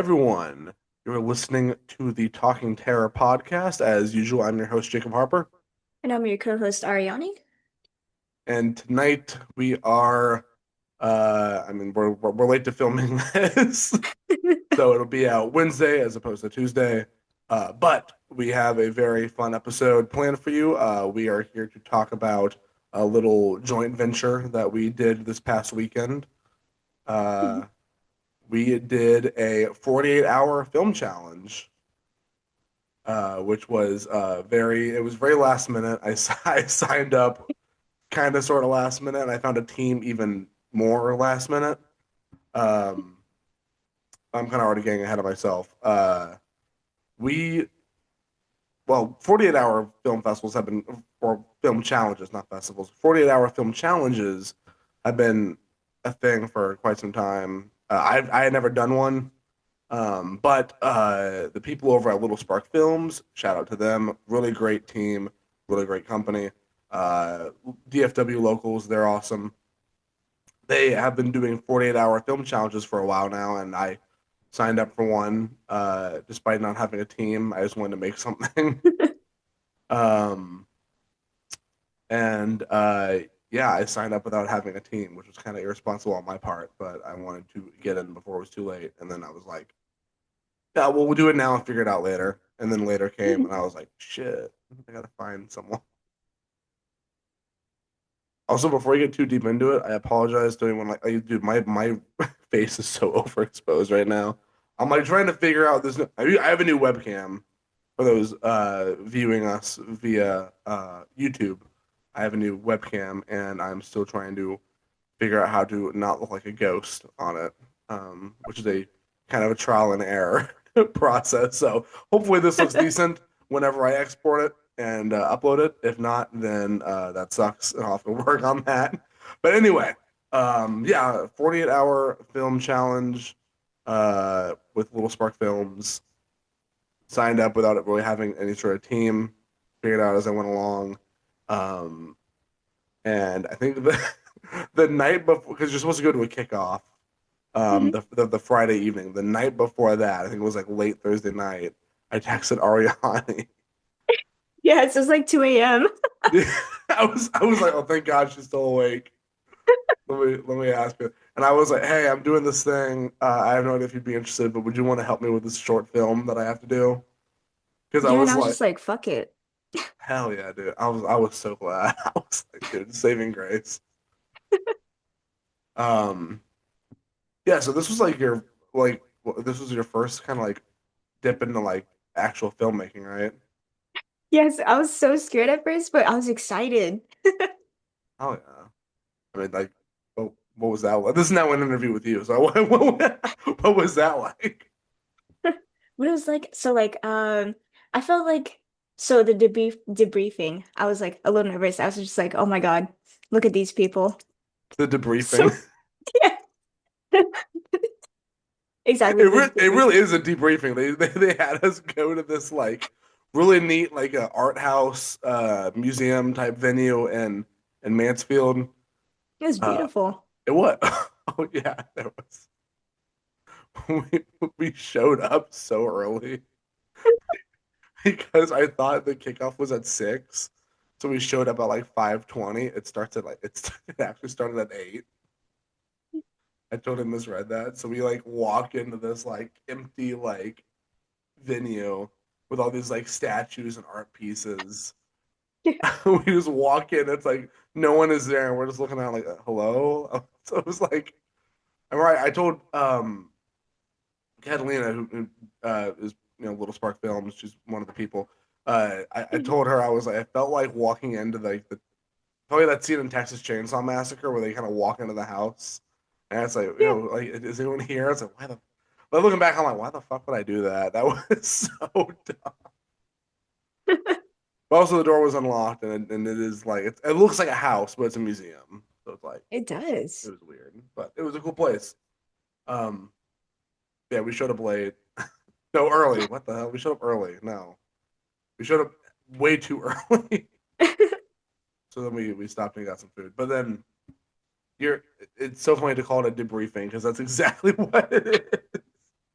everyone. You're listening to the Talking Terror podcast. As usual, I'm your host, Jacob Harper. And I'm your co-host Ariane. And tonight we are, we're late to filming this, so it'll be out Wednesday as opposed to Tuesday. But we have a very fun episode planned for you. We are here to talk about a little joint venture that we did this past weekend. Uh, we did a 48-hour film challenge, which was it was very last minute. I signed up kind of sort of last minute, and I found a team even more last minute. Um, I'm kind of already getting ahead of myself. We, 48-hour film festivals have been, or film challenges, not festivals, 48-hour film challenges have been a thing for quite some time. I had never done one. But the people over at Little Spark Films, shout out to them. Really great team, really great company. DFW locals, they're awesome. They have been doing 48-hour film challenges for a while now, and I signed up for one despite not having a team. I just wanted to make something. Um, and yeah, I signed up without having a team, which was kind of irresponsible on my part, but I wanted to get in before it was too late. And then I was like, yeah, well, we'll do it now and figure it out later. And then later came, and I was like, shit, I gotta find someone. Also, before you get too deep into it, I apologize to anyone. Dude, my face is so overexposed right now. I'm like trying to figure out this. I have a new webcam for those viewing us via YouTube. I have a new webcam, and I'm still trying to figure out how to not look like a ghost on it, which is a kind of a trial and error process. So hopefully this looks decent whenever I export it and upload it. If not, then that sucks, and I'll have to work on that. But anyway, yeah, 48-hour film challenge with Little Spark Films. Signed up without it really having any sort of team. Figured out as I went along. Um, and I think the night before, because you're supposed to go to a kickoff, the Friday evening, the night before that, I think it was like late Thursday night, I texted Arianee. Yes, it was like 2 a.m. I was like, oh, thank God she's still awake. Let me ask her. And I was like, hey, I'm doing this thing. I have no idea if you'd be interested, but would you want to help me with this short film that I have to do? Because I Yeah, and was I was like, just like, fuck it. hell yeah, dude. I was so glad. I was like, dude, saving grace. Um, yeah, so this was like this was your first kind of like dip into like actual filmmaking, right? Yes, I was so scared at first, but I was excited. Oh yeah. I mean, like, what was that like? This is now an interview with you. So what was that like? But it was like so like I felt like so the debriefing, I was like a little nervous. I was just like, oh my God, look at these people. The So debriefing. yeah. Exactly the It really debriefing. is a debriefing. They had us go to this like really neat like art house museum type venue in Mansfield. It was Uh, beautiful. it was. Oh yeah, there was. We we showed up so early because I thought the kickoff was at 6. So we showed up at like 5:20. It starts at like it actually started at 8. I totally misread that. So we like walk into this like empty like venue with all these like statues and art pieces. We just walk in, it's like no one is there, and we're just looking around like hello. So it was like I'm right. I told Catalina, who is Little Spark Films, she's one of the people. I told her I was like I felt like walking into like the probably that scene in Texas Chainsaw Massacre where they kind of walk into the house, and it's like Yeah. like is anyone here? It's like why the. But looking back, I'm like, why the fuck would I do that? That was so dumb. But also, the door was unlocked, and it is like it looks like a house, but it's a museum, so it's like It it does. was weird, but it was a cool place. Um, yeah, we showed up late. No, early. What the hell? We showed up early. No, we showed up way too early. So then we stopped and got some food. But then you're it's so funny to call it a debriefing because that's exactly what it is.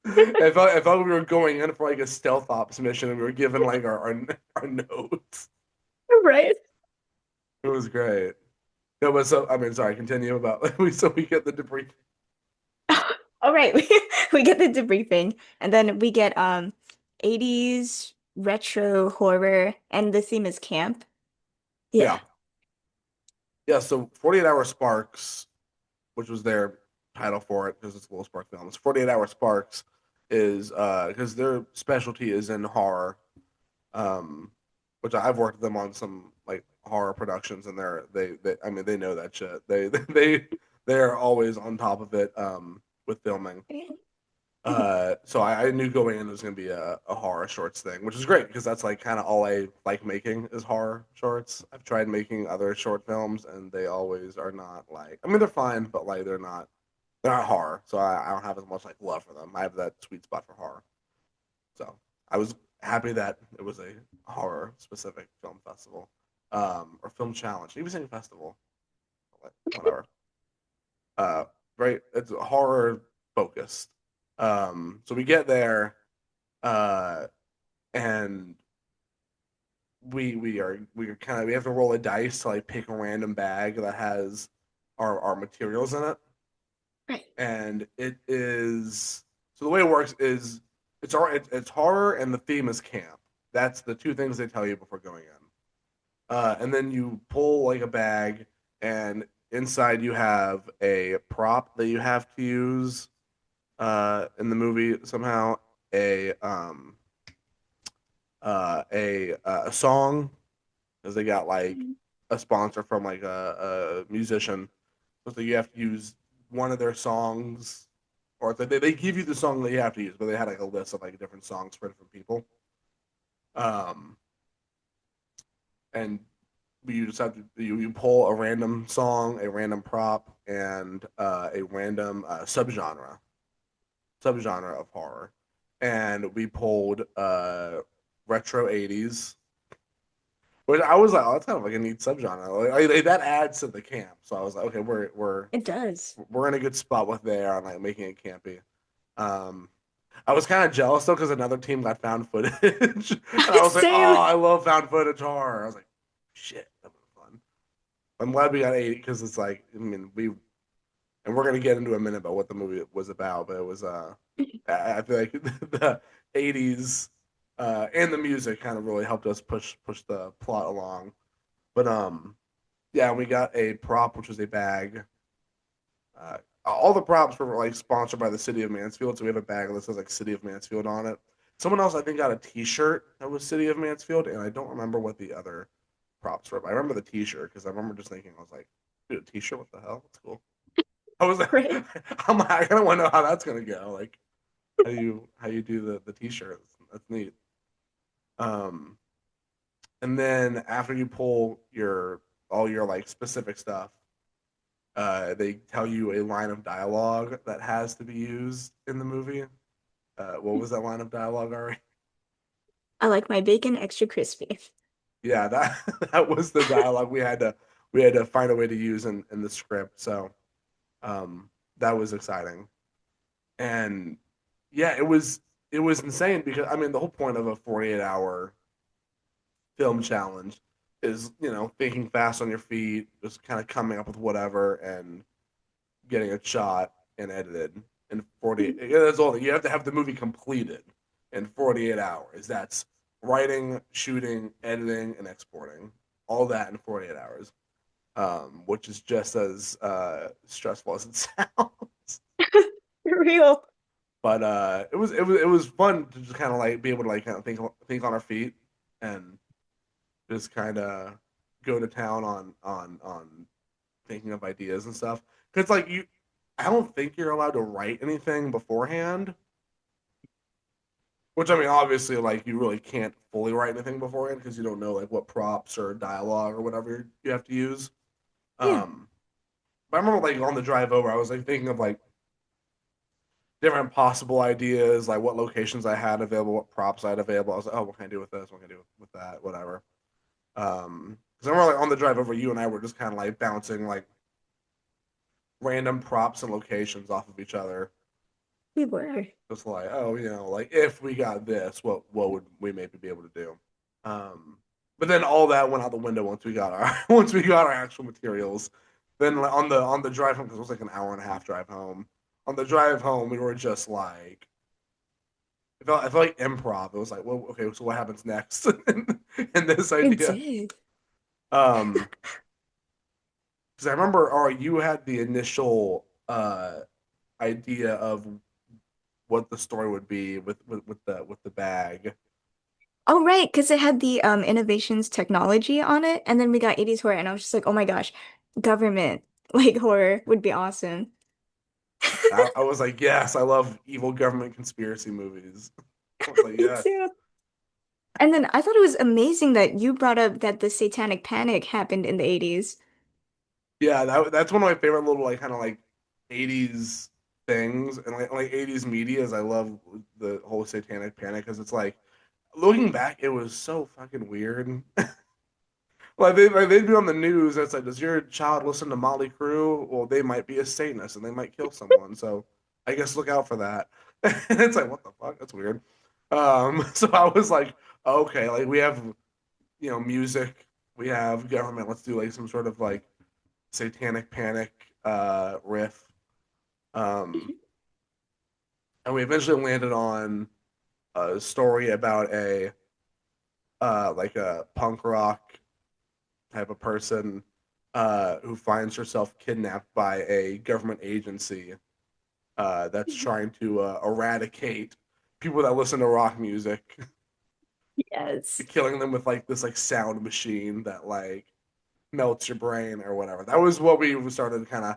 It felt like we were going in for like a stealth ops mission and we were given like our notes. Right. It was great. It was so I mean, sorry, continue about we get the debris. All right, we get the debriefing, and then we get 80s retro horror, and the theme is camp. Yeah. Yeah. Yeah, so 48 Hour Sparks, which was their title for it because it's Little Spark Films. 48 Hour Sparks is because their specialty is in horror. Um which I've worked with them on some like horror productions and they I mean they know that shit. They're always on top of it with filming. So I knew going in it was gonna be a horror shorts thing, which is great because that's like kind of all I like making is horror shorts. I've tried making other short films and they always are not like I mean they're fine, but like they're not horror. So I don't have as much like love for them. I have that sweet spot for horror. So I was happy that it was a horror specific film festival. Or film challenge. Even saying festival. Whatever. Uh right it's horror focused. So we get there uh and we are kind of we have to roll a dice to like pick a random bag that has our materials in it. Right. And it is so the way it works is it's horror and the theme is camp. That's the two things they tell you before going in. And then you pull like a bag, and inside you have a prop that you have to use in the movie somehow. A a song because they got like Mhm. a sponsor from like a musician. So you have to use one of their songs, or they give you the song that you have to use, but they had like a list of like different songs for different people. Um, and you just have to you pull a random song, a random prop, and a random subgenre of horror. And we pulled retro 80s, which I was like, oh, that's kind of like a neat subgenre. Like, that adds to the camp. So I was like, okay, It does. we're in a good spot with there on like making it campy. Um, I was kind of jealous though because another team got found footage, and I was like, Same. oh, I love found footage horror. I was like, shit, that was fun. I'm glad we got 80 because it's like, I mean, and we're gonna get into a minute about what the movie was about, but it was I feel like the 80s and the music kind of really helped us push the plot along. But yeah, we got a prop, which was a bag. All the props were like sponsored by the city of Mansfield, so we have a bag that says like City of Mansfield on it. Someone else I think got a T-shirt that was City of Mansfield, and I don't remember what the other props were. But I remember the T-shirt because I remember just thinking I was like, dude, a T-shirt, what the hell? That's cool. I was like, Right. I'm like, I kind of want to know how that's gonna go. Like, how you do the T-shirt? That's neat. Um, and then after you pull your all your like specific stuff, they tell you a line of dialogue that has to be used in the movie. What was that line of dialogue, Ari? I like my bacon extra crispy. Yeah, that that was the dialogue we had to find a way to use in the script. So that was exciting. And yeah, it was insane because I mean the whole point of a 48-hour film challenge is, thinking fast on your feet, just kind of coming up with whatever and getting it shot and edited in 48. Yeah, that's all. You have to have the movie completed in 48 hours. That's writing, shooting, editing, and exporting. All that in 48 hours, which is just as stressful as it sounds. For real. But it was fun to just kind of like be able to like kind of think on our feet and just kind of go to town on thinking of ideas and stuff. Because like I don't think you're allowed to write anything beforehand. Which I mean, obviously, like you really can't fully write anything beforehand because you don't know like what props or dialogue or whatever you have to use. Yeah. Um, but I remember like on the drive over, I was like thinking of like different possible ideas, like what locations I had available, what props I had available. I was like, oh, what can I do with this? What can I do with that? Whatever. Because I remember like on the drive over, you and I were just kind of like bouncing like random props and locations off of each other. We were. Just like, oh, like if we got this, what would we maybe be able to do? Um, but then all that went out the window once we got our once we got our actual materials. Then on the drive home, because it was like an hour and a half drive home. On the drive home, we were just like, I felt like improv. It was like, well, okay, so what happens next in this It idea? did. Um, because I remember, or you had the initial idea of what the story would be with the bag. Oh, right, because it had the innovations technology on it, and then we got 80s horror, and I was just like, oh my gosh, government like horror would be awesome. I was like, yes, I love evil government conspiracy movies. I was like, Me yes, too. And then I thought it was amazing that you brought up that the Satanic Panic happened in the 80s. yeah. That's one of my favorite little like kind of like '80s things and like '80s media. Is I love the whole Satanic Panic because it's like looking back, it was so fucking weird. They'd be on the news. And it's like, does your child listen to Motley Crue? Well, they might be a Satanist and they might kill someone. So I guess look out for that. And it's like, what the fuck? That's weird. So I was like, okay, like we have music, we have government. Let's do like some sort of like Satanic Panic riff. Um, and we eventually landed on a story about a like a punk rock type of person who finds herself kidnapped by a government agency that's trying to eradicate people that listen to rock music, Yes. killing them with like this like sound machine that like melts your brain or whatever. That was what we started kind of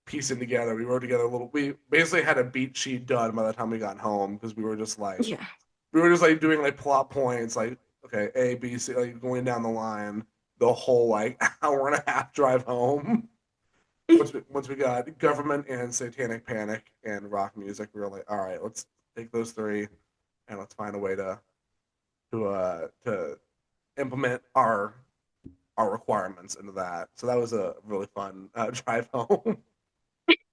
piecing together. We wrote together a little. We basically had a beat sheet done by the time we got home because Yeah. we were just like doing like plot points, like okay, A, B, C, like going down the line the whole like hour and a half drive home. Once we got government and satanic panic and rock music, we were like, all right, let's take those three and let's find a way to implement our requirements into that. So that was a really fun drive home.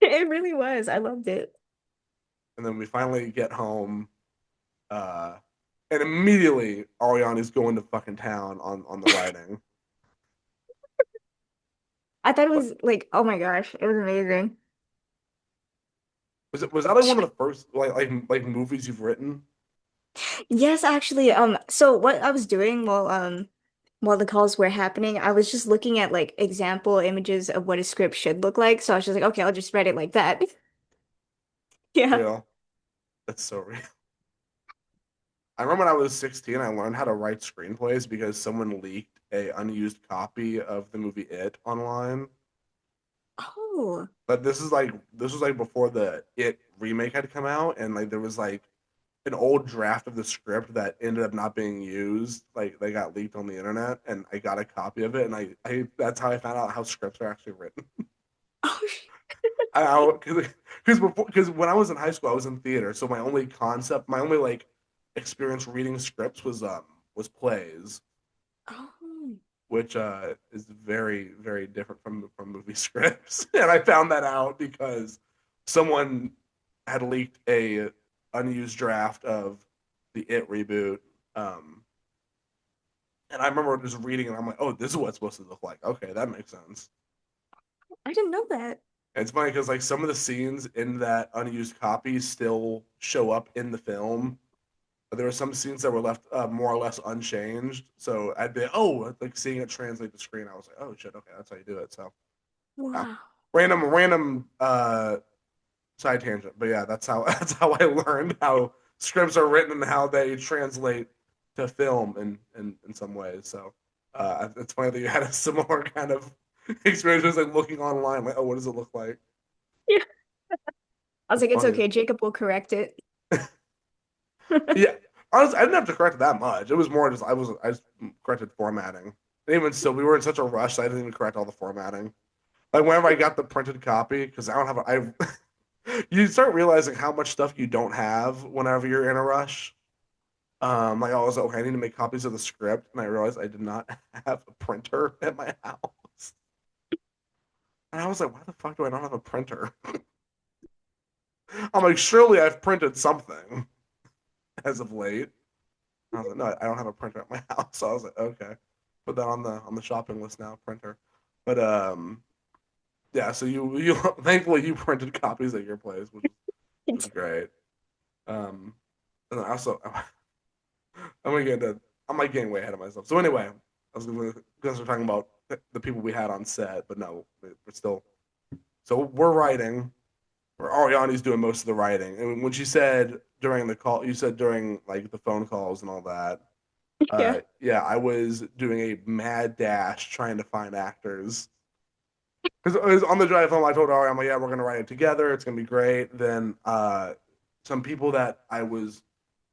It really was. I loved it. And then we finally get home, uh, and immediately Ariane's going to fucking town on the writing. I thought it But was like, oh my gosh, it was amazing. was that like one of the first like movies you've written? Yes, actually, so what I was doing while the calls were happening, I was just looking at like example images of what a script should look like. So I was just like, okay, I'll just write it like that. Yeah. Real. That's so real. I remember when I was 16, I learned how to write screenplays because someone leaked a unused copy of the movie It online. Oh. But this was like before the It remake had come out, and like there was like an old draft of the script that ended up not being used. Like they got leaked on the internet, and I got a copy of it, and I that's how I found out how scripts are actually written. Oh, I because when I was in high school, I was in theater, so my only like experience reading scripts was plays, oh. which is very different from movie scripts. And I found that out because someone had leaked a unused draft of the It reboot. Um, and I remember just reading it. And I'm like, oh, this is what it's supposed to look like. Okay, that makes sense. I didn't know that. And it's funny because like some of the scenes in that unused copy still show up in the film. But there were some scenes that were left more or less unchanged. So I'd be like seeing it translate the screen. I was like, oh shit, okay, that's how you do it. So yeah, Wow. random side tangent, but yeah, that's how that's how I learned how scripts are written and how they translate to film in some ways. So it's funny that you had a similar kind of experience, just like looking online, like, oh, what does it look like? Yeah. I was It's like, it's funny. okay, Jacob will correct it. Yeah, honestly, I didn't have to correct it that much. It was more just I just corrected formatting. And even still, we were in such a rush, so I didn't even correct all the formatting. Like whenever I got the printed copy, because I don't have you start realizing how much stuff you don't have whenever you're in a rush. Like I was like, okay, I need to make copies of the script, and I realized I did not have a printer at my house. And I was like, why the fuck do I not have a printer? I'm like, surely I've printed something as of late. I was like, no, I don't have a printer at my house. So I was like, okay, put that on the shopping list now, printer. But yeah. So you thankfully you printed copies at your place, which is great. Um, and then also I'm gonna get into I'm like getting way ahead of myself. So anyway, I was gonna start talking about the people we had on set, but no, we're still so we're writing. Or Ariane's doing most of the writing. And when she said during the call, you said during like the phone calls and all that. Yeah. Yeah, I was doing a mad dash trying to find actors because it was on the drive home. I told Ari, I'm like, yeah, we're gonna write it together. It's gonna be great. Then some people that I was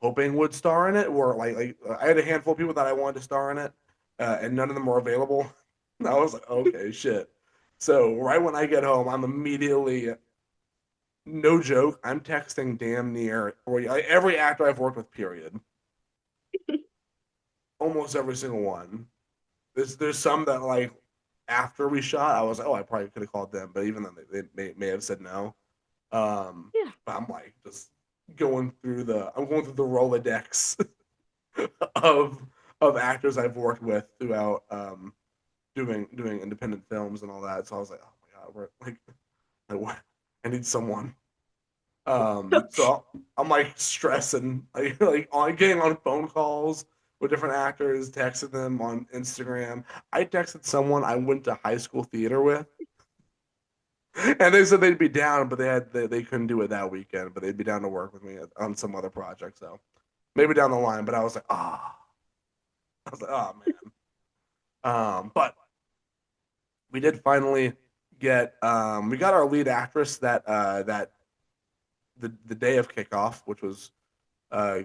hoping would star in it were I had a handful of people that I wanted to star in it, and none of them were available. I was like, okay, shit. So right when I get home, I'm immediately, no joke, I'm texting damn near or like, every actor I've worked with. Period. Almost every single one. There's some that like after we shot, I was like, oh, I probably could have called them, but even then they may have said no. Yeah. But I'm like just I'm going through the Rolodex of of actors I've worked with throughout doing independent films and all that. So I was like, oh my god, we're like I need someone. So I'm like stressing, like on getting on phone calls with different actors, texting them on Instagram. I texted someone I went to high school theater with, and they said they'd be down, but they couldn't do it that weekend, but they'd be down to work with me on some other project. So maybe down the line. But I was like, I was like, oh man. But we did finally get we got our lead actress that the day of kickoff, which was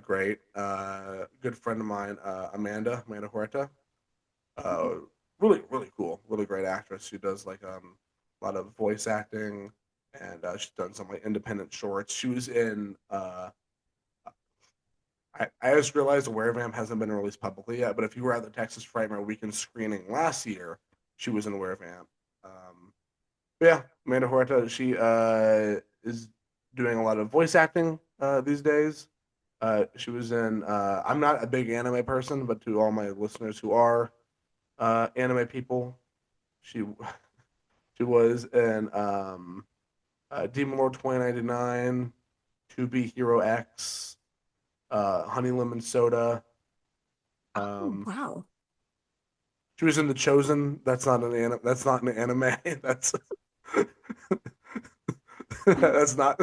great. Good friend of mine, Amanda Huerta. Uh, really cool, really great actress. She does like a lot of voice acting, and she's done some like independent shorts. She was in. I just realized Aware Vamp hasn't been released publicly yet, but if you were at the Texas Frightmare Weekend screening last year, she was in Aware Vamp. But yeah, Amanda Huerta, she is doing a lot of voice acting these days. She was in. I'm not a big anime person, but to all my listeners who are anime people, she she was in Demon Lord 2099, To Be Hero X, Honey Lemon Soda. Oh, Um, wow. she was in The Chosen. That's not an anime. That's not an anime. That's that's not.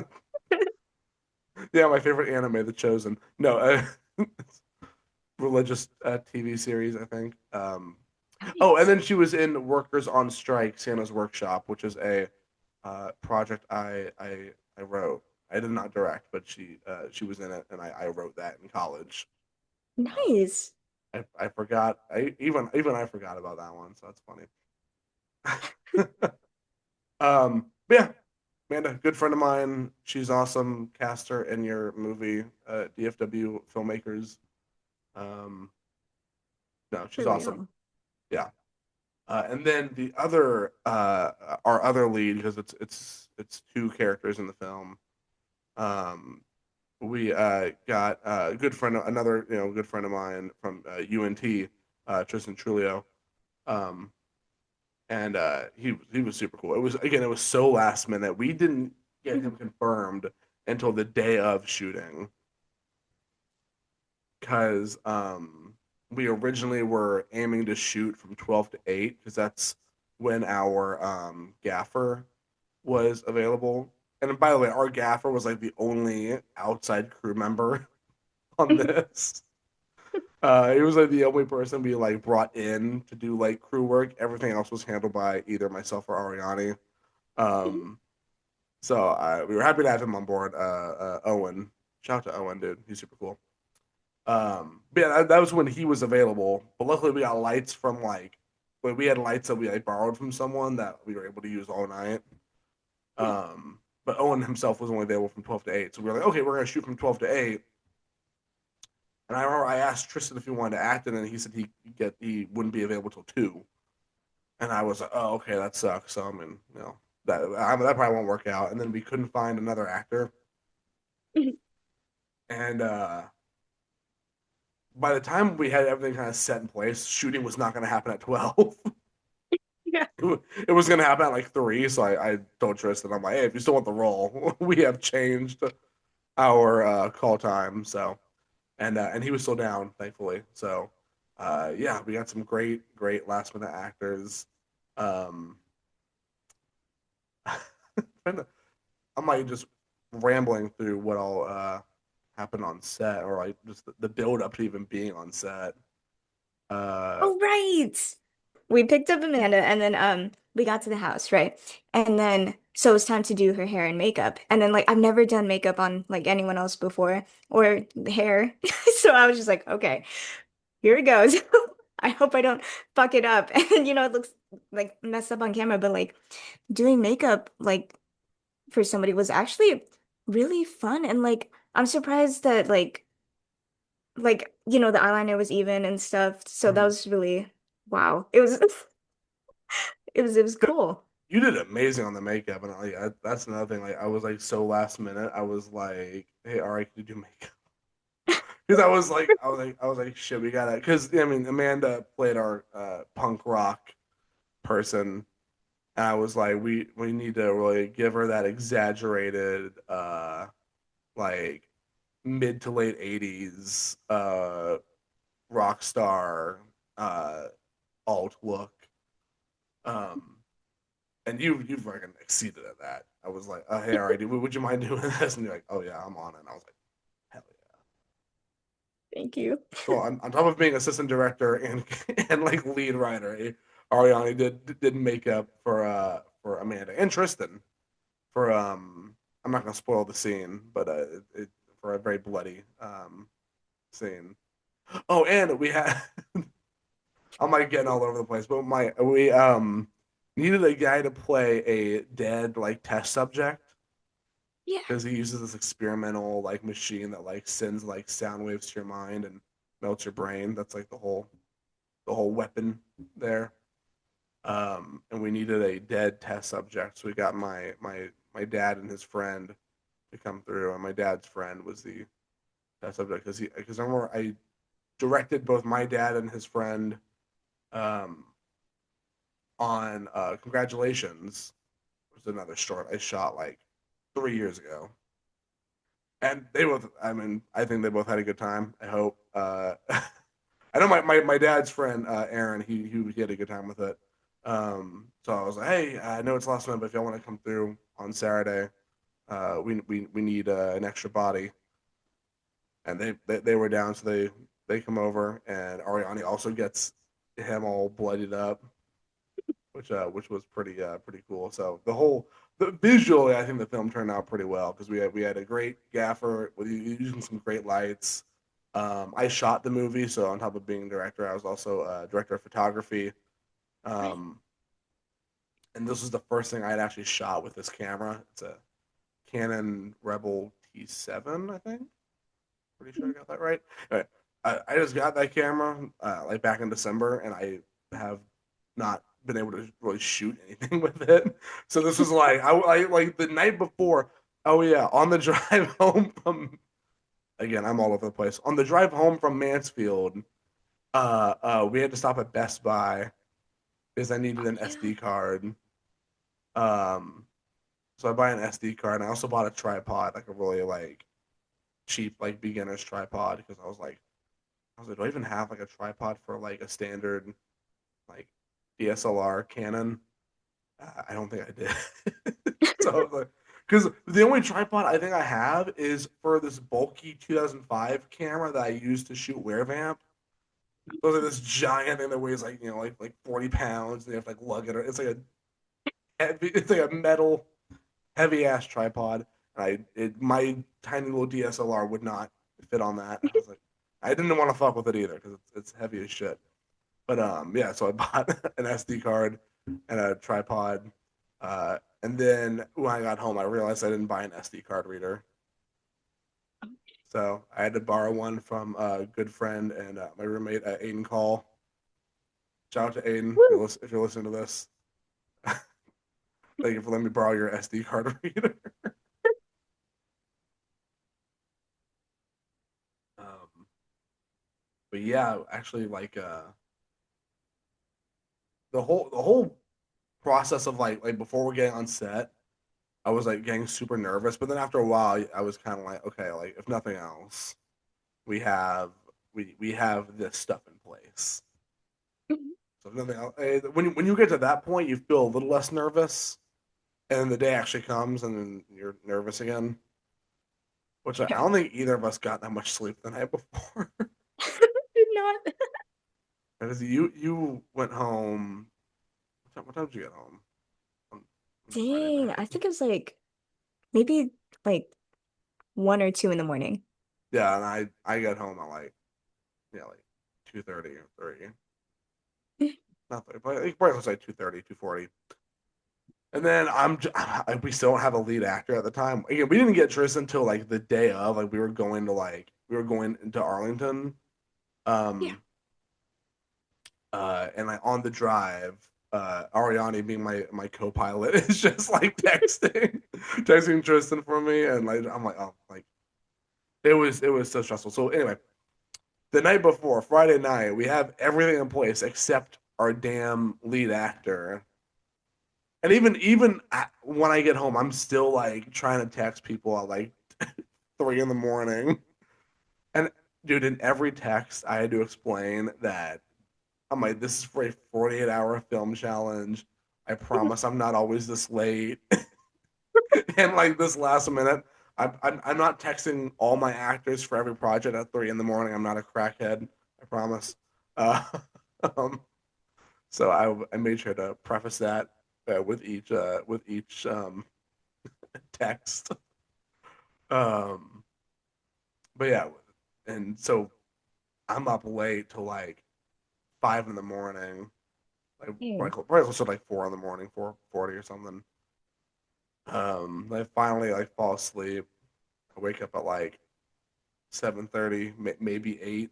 Yeah, my favorite anime, The Chosen. No, religious TV series, I think. Oh, and Nice. then she was in Workers on Strike, Santa's Workshop, which is a project I wrote. I did not direct, but she was in it, and I wrote that in college. Um, Nice. I forgot. Even I forgot about that one, so that's funny. But yeah, Amanda, good friend of mine. She's awesome. Cast her in your movie, DFW filmmakers. Um, no, she's For awesome. real. Yeah. And then our other lead, because it's two characters in the film. Um, we got a good friend, another good friend of mine from UNT, Tristan Trulio, um, and he was super cool. It was so last minute. We didn't get him confirmed until the day of shooting, because we originally were aiming to shoot from 12 to 8 because that's when our gaffer was available. And by the way, our gaffer was like the only outside crew member on this. He was like the only person we like brought in to do like crew work. Everything else was handled by either myself or Arianee. Um, so we were happy to have him on board. Owen, shout out to Owen, dude. He's super cool. But yeah, that was when he was available. But luckily, we got lights from like we had lights that we like borrowed from someone that we were able to use all night. But Owen himself was only available from 12 to 8. So we were like, okay, we're gonna shoot from 12 to 8. And I remember I asked Tristan if he wanted to act, and he said he wouldn't be available till 2. And I was like, oh, okay, that sucks. So I mean, that probably won't work out. And then we couldn't find another actor. And by the time we had everything kind of set in place, shooting was not going to happen at 12. Yeah. It was going to happen at like 3. So I told Tristan, I'm like, hey, if you still want the role, we have changed our call time. So, and he was still down, thankfully. So, yeah, we got some great last minute actors. Um, I'm like just rambling through what all happened on set, or like just the build up to even being on set. Uh, Oh, right. We picked up Amanda and then we got to the house, right? And then so it was time to do her hair and makeup. And then like I've never done makeup on like anyone else before or hair. So I was just like, okay, here it goes. I hope I don't fuck it up. And it looks like messed up on camera, but like doing makeup like for somebody was actually really fun and like I'm surprised that the eyeliner was even and stuff. So that mhm. was really wow. It was it was cool. You did amazing on the makeup, and that's another thing. Like I was like so last minute. I was like, "Hey, all right, can you do makeup?" Because I was like, "Shit, we gotta." Because I mean, Amanda played our punk rock person, and I was like, "We need to really give her that exaggerated, like mid to late '80s rock star uh alt look." Um, and you fucking exceeded at that. I was like, oh, hey, all right, would you mind doing this? And you're like, oh yeah, I'm on it. And I was like, hell yeah. Thank you. So on top of being assistant director and and like lead writer, Arianee did makeup for Amanda and Tristan for I'm not gonna spoil the scene, but for a very bloody scene. Oh, and we had I'm like getting all over the place, but my we needed a guy to play a dead like test subject Yeah. because he uses this experimental like machine that like sends like sound waves to your mind and melts your brain. That's like the whole weapon there. And we needed a dead test subject, so we got my dad and his friend to come through, and my dad's friend was the test subject because I remember I directed both my dad and his friend um, on Congratulations, which was another short I shot like 3 years ago. And they both, I mean, I think they both had a good time. I hope. I know my dad's friend, Aaron, he had a good time with it. So I was like, hey, I know it's last minute, but if y'all want to come through on Saturday, we need an extra body. And they were down, so they come over, and Ariane also gets him all bloodied up, which was pretty cool. So visually, I think the film turned out pretty well because we had a great gaffer with using some great lights. I shot the movie, so on top of being director, I was also director of photography. Um, and this was the first thing I had actually shot with this camera. It's a Canon Rebel T7, I think. Pretty sure I got that right. Anyway, I just got that camera like back in December, and I have not been able to really shoot anything with it. So this was like I like the night before. Oh yeah, on the drive home from again, I'm all over the place. On the drive home from Mansfield, we had to stop at Best Buy because I needed an Yeah. SD card. Um, so I buy an SD card, and I also bought a tripod, like a really like cheap like beginner's tripod, because I was like, do I even have like a tripod for like a standard like DSLR Canon? I don't think I did. So I was like, because the only tripod I think I have is for this bulky 2005 camera that I use to shoot Wavamp. So it's like this giant thing that weighs like like 40 pounds, and you have to like lug it. It's like a metal heavy ass tripod. And my tiny little DSLR would not fit on that. And I was like, I didn't want to fuck with it either because it's heavy as shit. But yeah, so I bought an SD card and a tripod. And then when I got home, I realized I didn't buy an SD card reader. So I had to borrow one from a good friend and my roommate, Aiden Call. Shout out to Aiden if Woo. you're listening to this. Thank you for letting me borrow your SD card reader. but yeah, actually, like the whole process of like before we're getting on set, I was like getting super nervous. But then after a while, I was kind of like, okay, like if nothing else, we have we have this stuff in place. So if nothing else, when you get to that point, you feel a little less nervous, and then the day actually comes, and then you're nervous again. Which I Yeah. don't think either of us got that much sleep the night before. Did not. Because you went home. What time did you get home on Friday Dang, I night? think it was like maybe like 1 or 2 in the morning. Yeah, and I got home at like yeah like 2:30 or 3. Not 30, but probably was like 2:30, 2:40. And then we still don't have a lead actor at the time. Again, we didn't get Tristan until like the day of. Like we were going into Arlington. Yeah. Um and like on the drive, Arianee being my co-pilot is just like texting Tristan for me, and like I'm like, oh, like it was so stressful. So anyway, the night before, Friday night, we have everything in place except our damn lead actor. And even when I get home, I'm still like trying to text people at like 3 in the morning. And dude, in every text, I had to explain that I'm like, this is for a 48-hour film challenge. I promise I'm not always this late. And like this last minute, I'm not texting all my actors for every project at 3 in the morning. I'm not a crackhead. I promise. Uh, um, so I made sure to preface that with each text. Um, but yeah, and so I'm up late to like 5 in the morning, like Dang. probably close to like 4 in the morning, 4:40 or something. I finally like fall asleep. I wake up at like 7:30, maybe 8,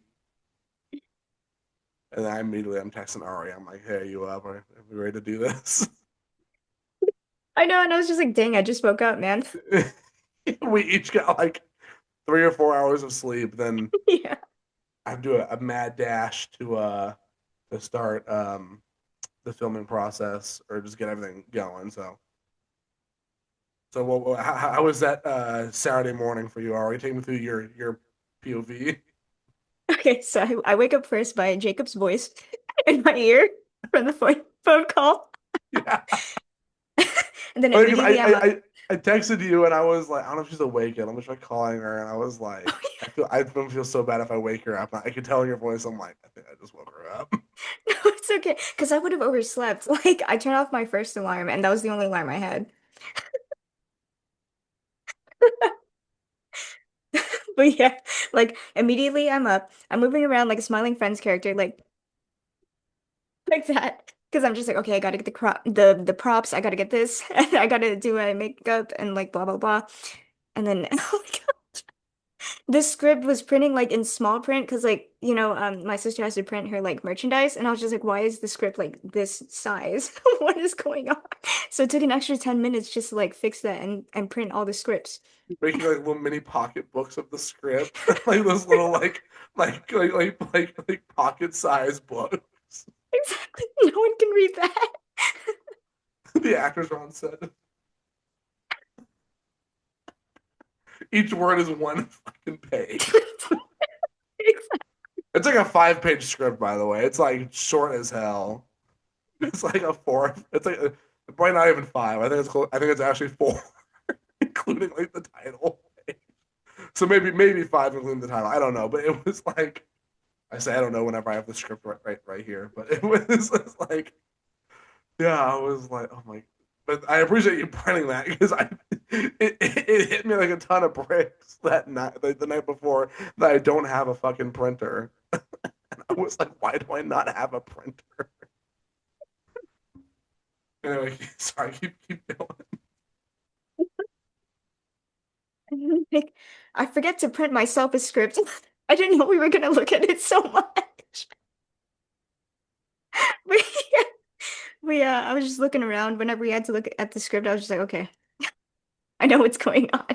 and then I'm texting Ari. I'm like, "Hey, are you up? Are we ready to do this?" I know, and I was just like, dang, I just woke up, man. We each got like 3 or 4 hours of sleep. Then Yeah. I do a mad dash to start the filming process or just get everything going. So how was that Saturday morning for you, Ari? Take me through your POV. Okay, so I wake up first by Jacob's voice in my ear from the phone call. Yeah. And then Because immediately I'm up. I texted you and I was like, I don't know if she's awake yet. I'm gonna try calling her, and I was like, I don't feel so bad if I wake her up. I could tell in your voice. I'm like, I think I just woke her up. No, it's okay. Because I would have overslept. Like, I turned off my first alarm, and that was the only alarm I had. But yeah, like, immediately I'm up. I'm moving around like a smiling friends character, like that. Because I'm just like, okay, I gotta get the props. I gotta get this. And I gotta do my makeup and like blah, blah, blah. And then, oh my God, this script was printing like in small print because like, my sister has to print her like merchandise. And I was just like, why is the script like this size? What is going on? So it took an extra 10 minutes just to like fix that and print all the scripts. Making like little mini pocket books of the script, like those little like pocket size books. Exactly. No one can read that. The actors are on set. Each word is one fucking page. Exactly. It's like a 5-page script, by the way. It's like short as hell. It's like a four. It's like probably not even five. I think it's close. I think it's actually four, including like the title. So maybe five, including the title. I don't know, but it was like I say I don't know whenever I have the script right here. But it was like yeah, I was like oh my. But I appreciate you printing that because it hit me like a ton of bricks that night the night before that I don't have a fucking printer. I was like, why do I not have a printer? Anyway, sorry, keep going. Like, I forget to print myself a script. I didn't know we were gonna look at it so much. But yeah, I was just looking around. Whenever we had to look at the script, I was just like, okay, I know what's going on.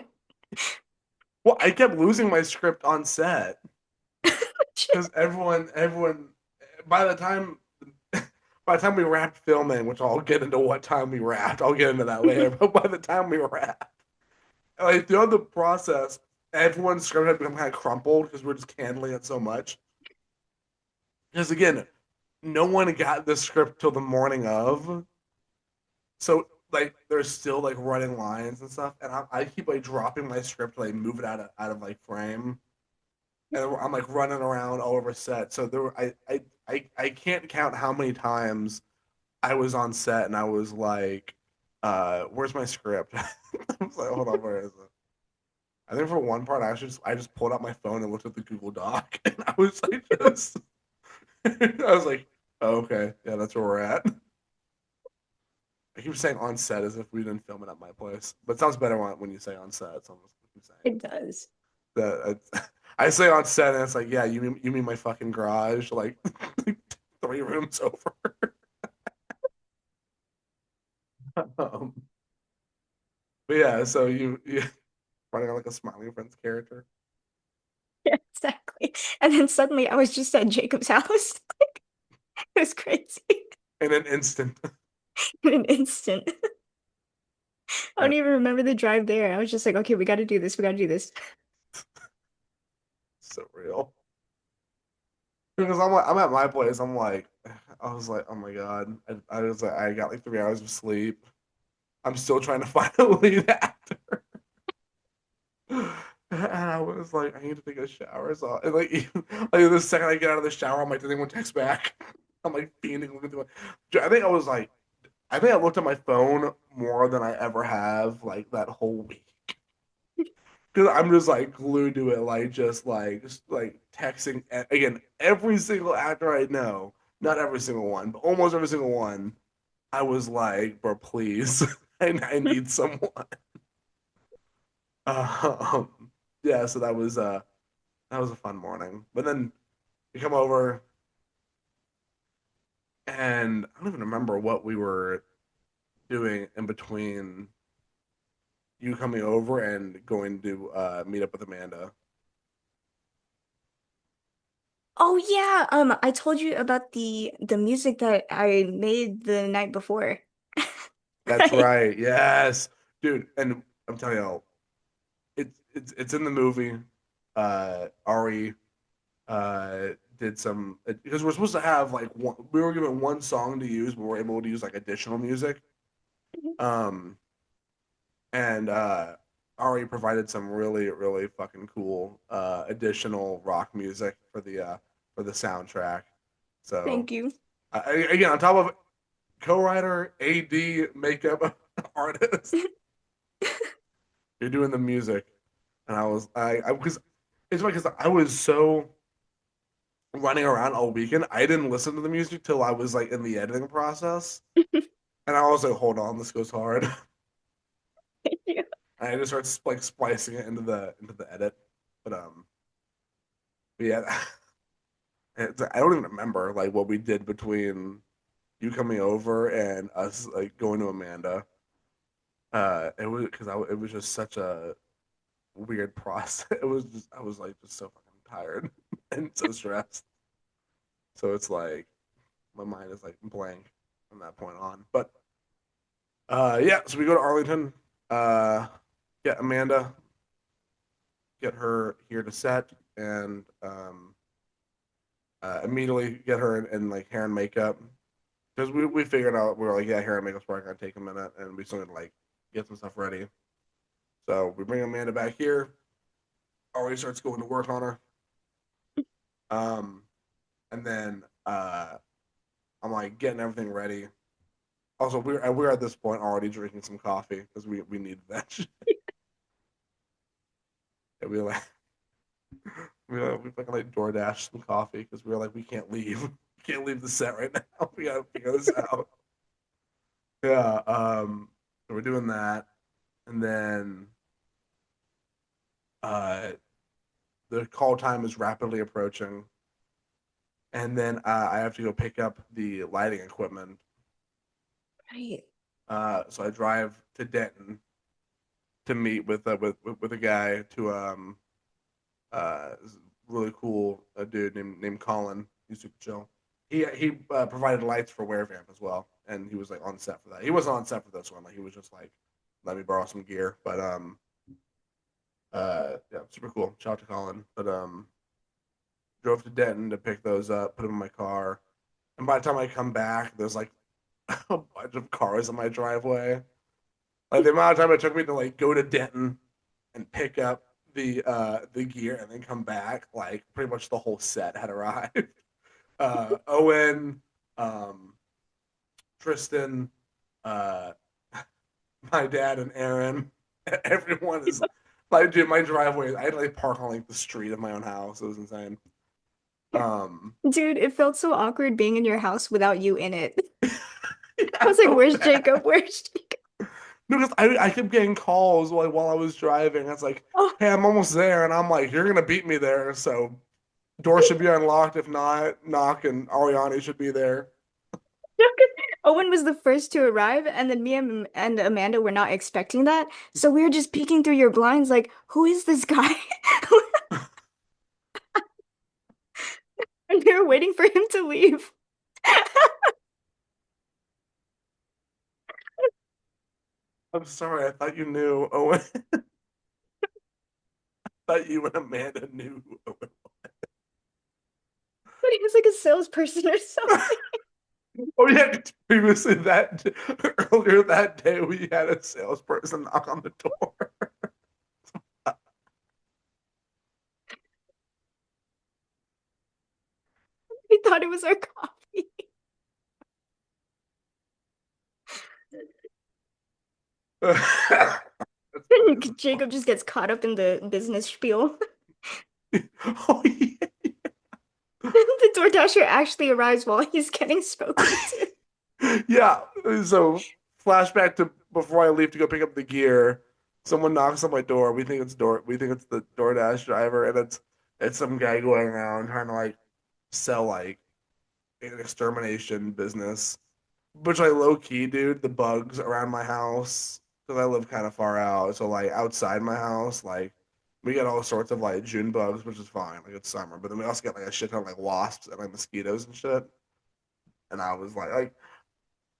Well, I kept losing my script on set. because everyone, by the time, by the time we wrapped filming, which I'll get into what time we wrapped, I'll get into that later. But by the time we wrapped, like throughout the process, everyone's script had become kind of crumpled because we're just handling it so much. Because again, no one got the script till the morning of, so like there's still like running lines and stuff, and I keep like dropping my script to like move it out of like frame, and I'm like running around all over set. So there were, I can't count how many times I was on set and I was like, where's my script? I was like, hold on, where is it? I think for one part, I just pulled out my phone and looked at the Google Doc, and I was like, just, I was like, oh, okay, yeah, that's where we're at. I keep saying on set as if we didn't film it at my place, but it sounds better when you say on set. So I'm just keep saying It does. that. I say on set, and it's like, yeah, you mean my fucking garage, like 3 rooms over. um, but yeah, so you running on like a smiling friends character Yeah, exactly. And then suddenly I was just at Jacob's house. It was crazy in an instant. in an instant. I don't even remember the drive there. I was just like, okay, we got to do this. We got to do this. So real. Because I'm at my place. I'm like, I was like, oh my god. I was like, I got like 3 hours of sleep. I'm still trying to find a lead actor. And I was like, I need to take a shower. So, and like, like the second I get out of the shower, I'm like, did anyone text back? I'm like fiending looking through my. I think I was like, I think I looked at my phone more than I ever have like that whole week. Because I'm just like glued to it, like just like texting again every single actor I know, not every single one, but almost every single one. I was like, bro, please, I need someone. Um, yeah, so that was a fun morning. But then you come over, and I don't even remember what we were doing in between you coming over and going to meet up with Amanda. Oh yeah, I told you about the music that I made the night before. That's Right. right. Yes, dude. And I'm telling you, it's in the movie. Ari did some because we're supposed to have like we were given one song to use, but we're able to use like additional music. Um, and Ari provided some really really fucking cool additional rock music for the soundtrack. So Thank you. again, on top of co-writer, AD, makeup artist, you're doing the music, and I because it's funny because I was so running around all weekend. I didn't listen to the music till I was like in the editing process, and I was like, hold on, this goes hard. Thank you. And I just started like splicing it into the edit, but but yeah, I don't even remember like what we did between you coming over and us like going to Amanda. It was because it was just such a weird process. It was just I was like just so fucking tired and so stressed. So it's like my mind is like blank from that point on. But yeah, so we go to Arlington, uh, get Amanda, get her here to set, and immediately get her in like hair and makeup because we figured out we were like, yeah, hair and makeup's probably gonna take a minute, and we still need to like get some stuff ready. So we bring Amanda back here. Already starts going to work on her. Um, and then I'm like getting everything ready. Also, we're at this point already drinking some coffee because we needed that shit. And we like we fucking like DoorDash some coffee because we were like we can't leave. We can't leave the set right now. We gotta figure this out. Yeah. So we're doing that, and then uh, the call time is rapidly approaching, and then I have to go pick up the lighting equipment. Right. So I drive to Denton to meet with a guy to uh really cool dude named Colin. He's super chill. He provided lights for WereVamp as well, and he was like on set for that. He wasn't on set for this one. Like he was just like, let me borrow some gear. But yeah, super cool. Shout out to Colin. But drove to Denton to pick those up, put them in my car, and by the time I come back, there's like a bunch of cars in my driveway. Like the amount of time it took me to like go to Denton and pick up the gear and then come back, like pretty much the whole set had arrived. Owen, um, Tristan, uh, my dad, and Aaron. Everyone is like, dude, my driveway. I had to like park on like the street of my own house. It was insane. Um, Dude, it felt so awkward being in your house without you in it. I yeah, was like, so where's bad. Jacob? Where's Jacob? No, because I kept getting calls while I was driving. It's like, Oh, hey, I'm almost there, and I'm like, you're gonna beat me there, so door should be unlocked. If not, knock, and Arianee should be there. Owen was the first to arrive, and then me and Amanda were not expecting that. So we were just peeking through your blinds, like, who is this guy? And we were waiting for him to leave. I'm sorry, I thought you knew Owen. I thought you and Amanda knew Owen. But he was like a salesperson or something. Oh yeah, previously that earlier that day we had a salesperson knock on the door. He thought it was our coffee. That's funny as Jacob just gets caught up in the business spiel. hell. Oh yeah. The DoorDasher actually arrives while he's getting spoken to. Yeah. So flashback to before I leave to go pick up the gear. Someone knocks on my door. We think it's the DoorDash driver, and it's some guy going around trying to like sell like an extermination business. Which like low key, dude, the bugs around my house, because I live kind of far out. So like outside my house, like we get all sorts of like June bugs, which is fine. Like it's summer. But then we also get like a shit ton of like wasps and like mosquitoes and shit. And I was like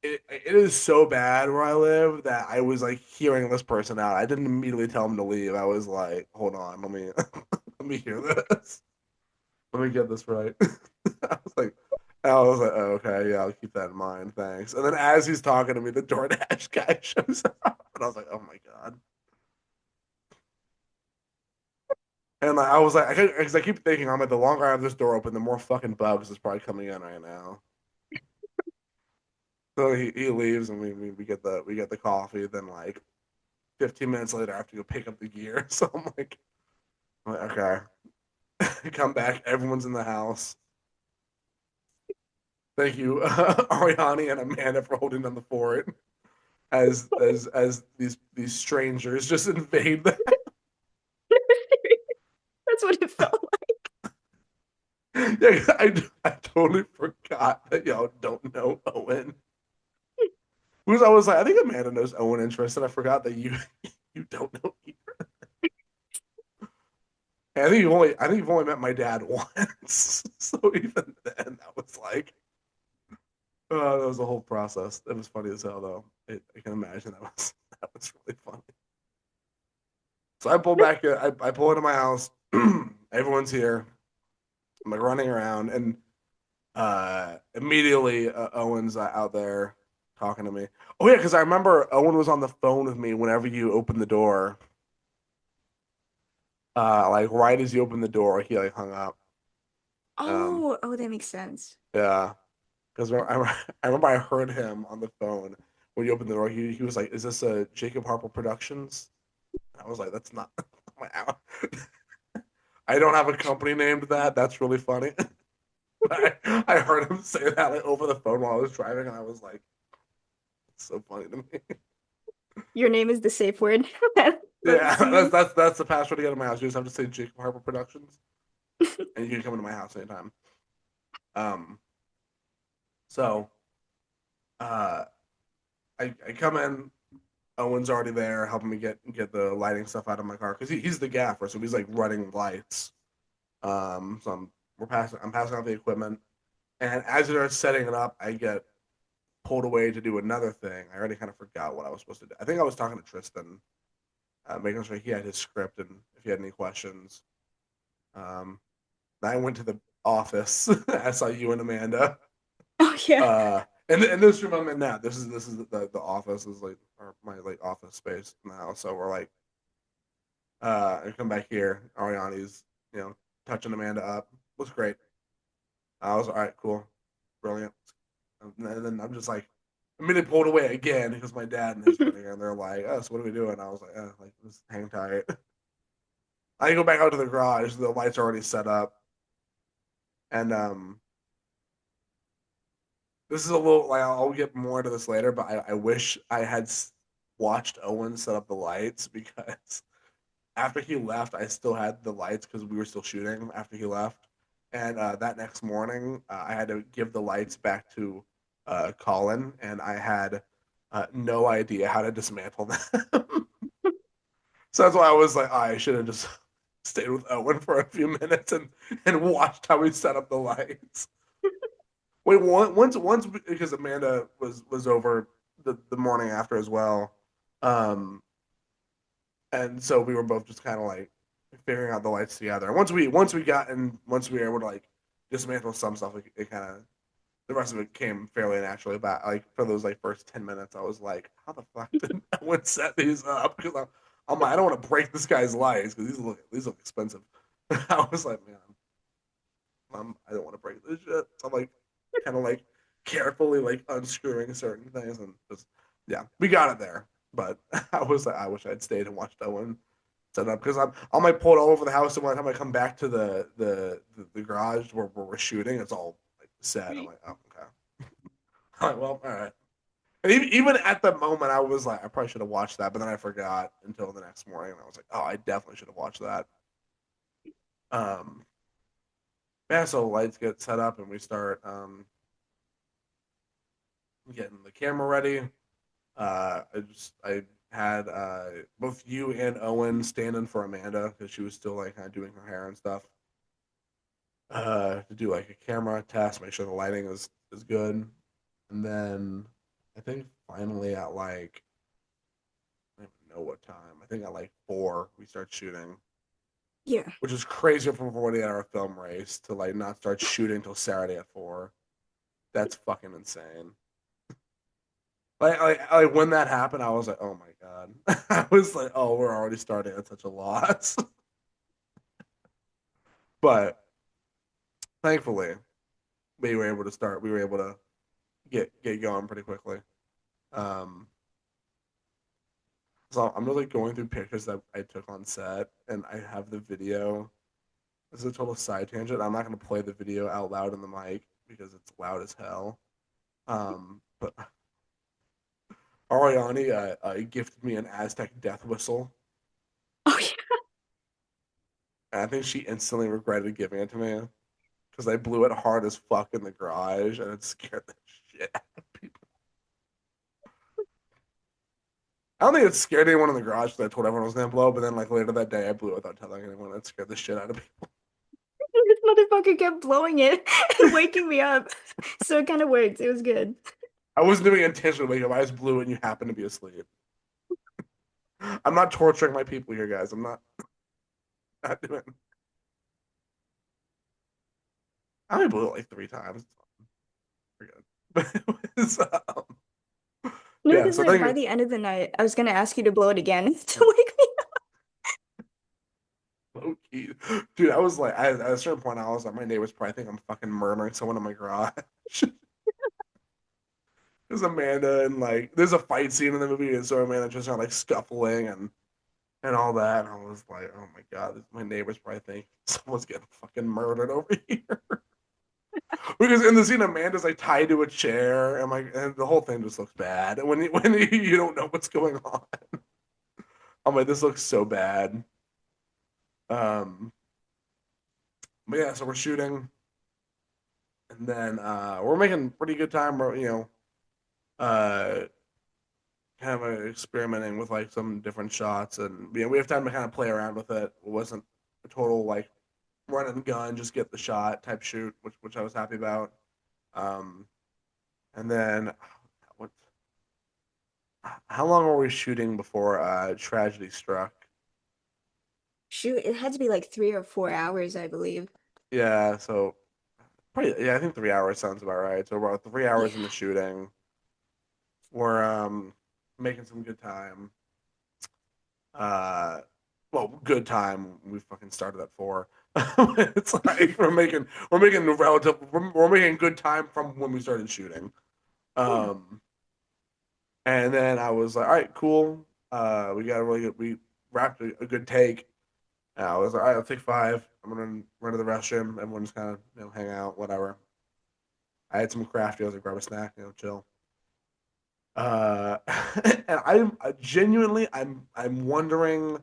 it is so bad where I live that I was like hearing this person out. I didn't immediately tell him to leave. I was like, hold on, let me let me hear this. Let me get this right. I was like, oh, okay, yeah, I'll keep that in mind. Thanks. And then as he's talking to me, the DoorDash guy shows up, and I was like, oh my god. And like, I was like, because I keep thinking, I'm like, the longer I have this door open, the more fucking bugs is probably coming in right now. So he leaves, and we get the coffee. Then like 15 minutes later, I have to go pick up the gear. So I'm like okay. Come back, everyone's in the house. Thank you, Ariane and Amanda, for holding down the fort as these strangers just invade the That's what it felt like. yeah, I totally forgot that y'all don't know Owen. Because I was like, I think Amanda knows Owen and Tristan. I forgot that you don't know either. And I think you've only met my dad once. So even then that was like that was a whole process. It was funny as hell though. I can imagine that was really funny. So I pull back I pull into my house. Everyone's here. I'm like running around and immediately Owen's out there talking to me. Oh yeah, because I remember Owen was on the phone with me whenever you opened the door. Like right as you opened the door, he like hung up. Um, Oh, that makes sense. yeah, because I remember I heard him on the phone when you opened the door. He was like, "Is this a Jacob Harper Productions?" And I was like, "That's not my house. I don't have a company named that. That's really funny." I heard him say that like over the phone while I was driving, and I was like, "It's so funny to me." Your name is the safe word. Yeah, Let's see. that's the password to get in my house. You just have to say Jacob Harper Productions, and you can come into my house anytime. Um, so uh, I come in. Owen's already there, helping me get the lighting stuff out of my car because he's the gaffer, so he's like running lights. So I'm passing out the equipment, and as they're setting it up, I get pulled away to do another thing. I already kind of forgot what I was supposed to do. I think I was talking to Tristan, making sure he had his script and if he had any questions. Um, I went to the office. I saw you and Amanda. Oh yeah. And this room I'm in now. This is the office is like my like office space now. So we're like, I come back here. Ariane's, touching Amanda up. Was great. I was all right, cool, brilliant. And then I'm just like, immediately pulled away again because my dad and his friend here, and they're like, "Oh, so what are we doing?" I was like, like just hang tight." I go back out to the garage. The lights are already set up, and this is a little like I'll get more into this later, but I wish I had watched Owen set up the lights because after he left, I still had the lights because we were still shooting after he left. And that next morning, I had to give the lights back to Colin, and I had no idea how to dismantle them. So that's why I was like, I should have just stayed with Owen for a few minutes and watched how he set up the lights. Wait, once because Amanda was over the morning after as well. Um, and so we were both just kind of like figuring out the lights together. And once we were able to like dismantle some stuff, it kind of the rest of it came fairly naturally. But like for those like first 10 minutes, I was like, how the fuck did I would set these up? Because I'm like, I don't want to break this guy's lights because these look expensive. I was like, man, I don't want to break this shit. So I'm like kind of like carefully like unscrewing certain things and just yeah, we got it there. But I was like, I wish I'd stayed and watched Owen set up because I might pull it all over the house, and by the time I come back to the garage where we're shooting, it's all like set. I'm like, oh okay. I'm like, well, all right. And even at the moment, I was like, I probably should have watched that, but then I forgot until the next morning, and I was like, oh, I definitely should have watched that. Um, yeah, so lights get set up, and we start getting the camera ready. I had both you and Owen standing for Amanda because she was still like kind of doing her hair and stuff. To do like a camera test, make sure the lighting is good, and then I think finally at like I don't even know what time. I think at like 4 we start shooting, Yeah. which is crazy for a 48-hour film race to like not start shooting till Saturday at 4. That's fucking insane. Like when that happened, I was like, oh my god. I was like, oh, we're already starting at such a loss. But thankfully, we were able to start. We were able to get going pretty quickly. Um, so I'm really going through pictures that I took on set, and I have the video. This is a total side tangent. I'm not going to play the video out loud in the mic because it's loud as hell. But Ariane gifted me an Aztec death whistle, Oh yeah. and I think she instantly regretted giving it to me because I blew it hard as fuck in the garage, and it scared the shit out of people. I don't think it scared anyone in the garage because I told everyone I was going to blow, but then like later that day, I blew it without telling anyone. It scared the shit out of people. This motherfucker kept blowing it and waking me up. So it kind of worked. It was good. I wasn't doing it intentionally. Like, if I just blew it and you happen to be asleep. I'm not torturing my people here, guys. I'm not doing. I only blew it like 3 times. We're good. But it was, No, yeah. because So like by then the end of the night, I was gonna ask you to blow it again to wake me low key, dude. I was like, at a certain point, I was like, my neighbors probably think I'm fucking murdering someone in my garage. There's Amanda and like, there's a fight scene in the movie, and so Amanda just are like scuffling and all that. And I was like, oh my god, my neighbors probably think someone's getting fucking murdered over here. Because in the scene, Amanda's like tied to a chair, and like, and the whole thing just looks bad. And when you don't know what's going on, I'm like, this looks so bad. Um, but yeah, so we're shooting, and then we're making pretty good time. We're, uh, kind of experimenting with like some different shots, and we have time to kind of play around with it. It wasn't a total like run and gun, just get the shot type shoot, which I was happy about. Um, and then what? How long were we shooting before tragedy struck? Shoot, it had to be like 3 or 4 hours, I believe. Yeah, so probably yeah, I think 3 hours sounds about right. So about 3 hours in the Yeah. shooting, we're making some good time. Uh, well, good time. We fucking started at 4. It's like we're making we're making good time from when we started shooting. Yeah. Um, and then I was like, all right, cool. We got a really good. We wrapped a good take. And I was like, all right, I'll take 5. I'm gonna run to the restroom. Everyone's kind of hang out, whatever. I had some crafty. I was like, grab a snack, chill. And I genuinely, I'm wondering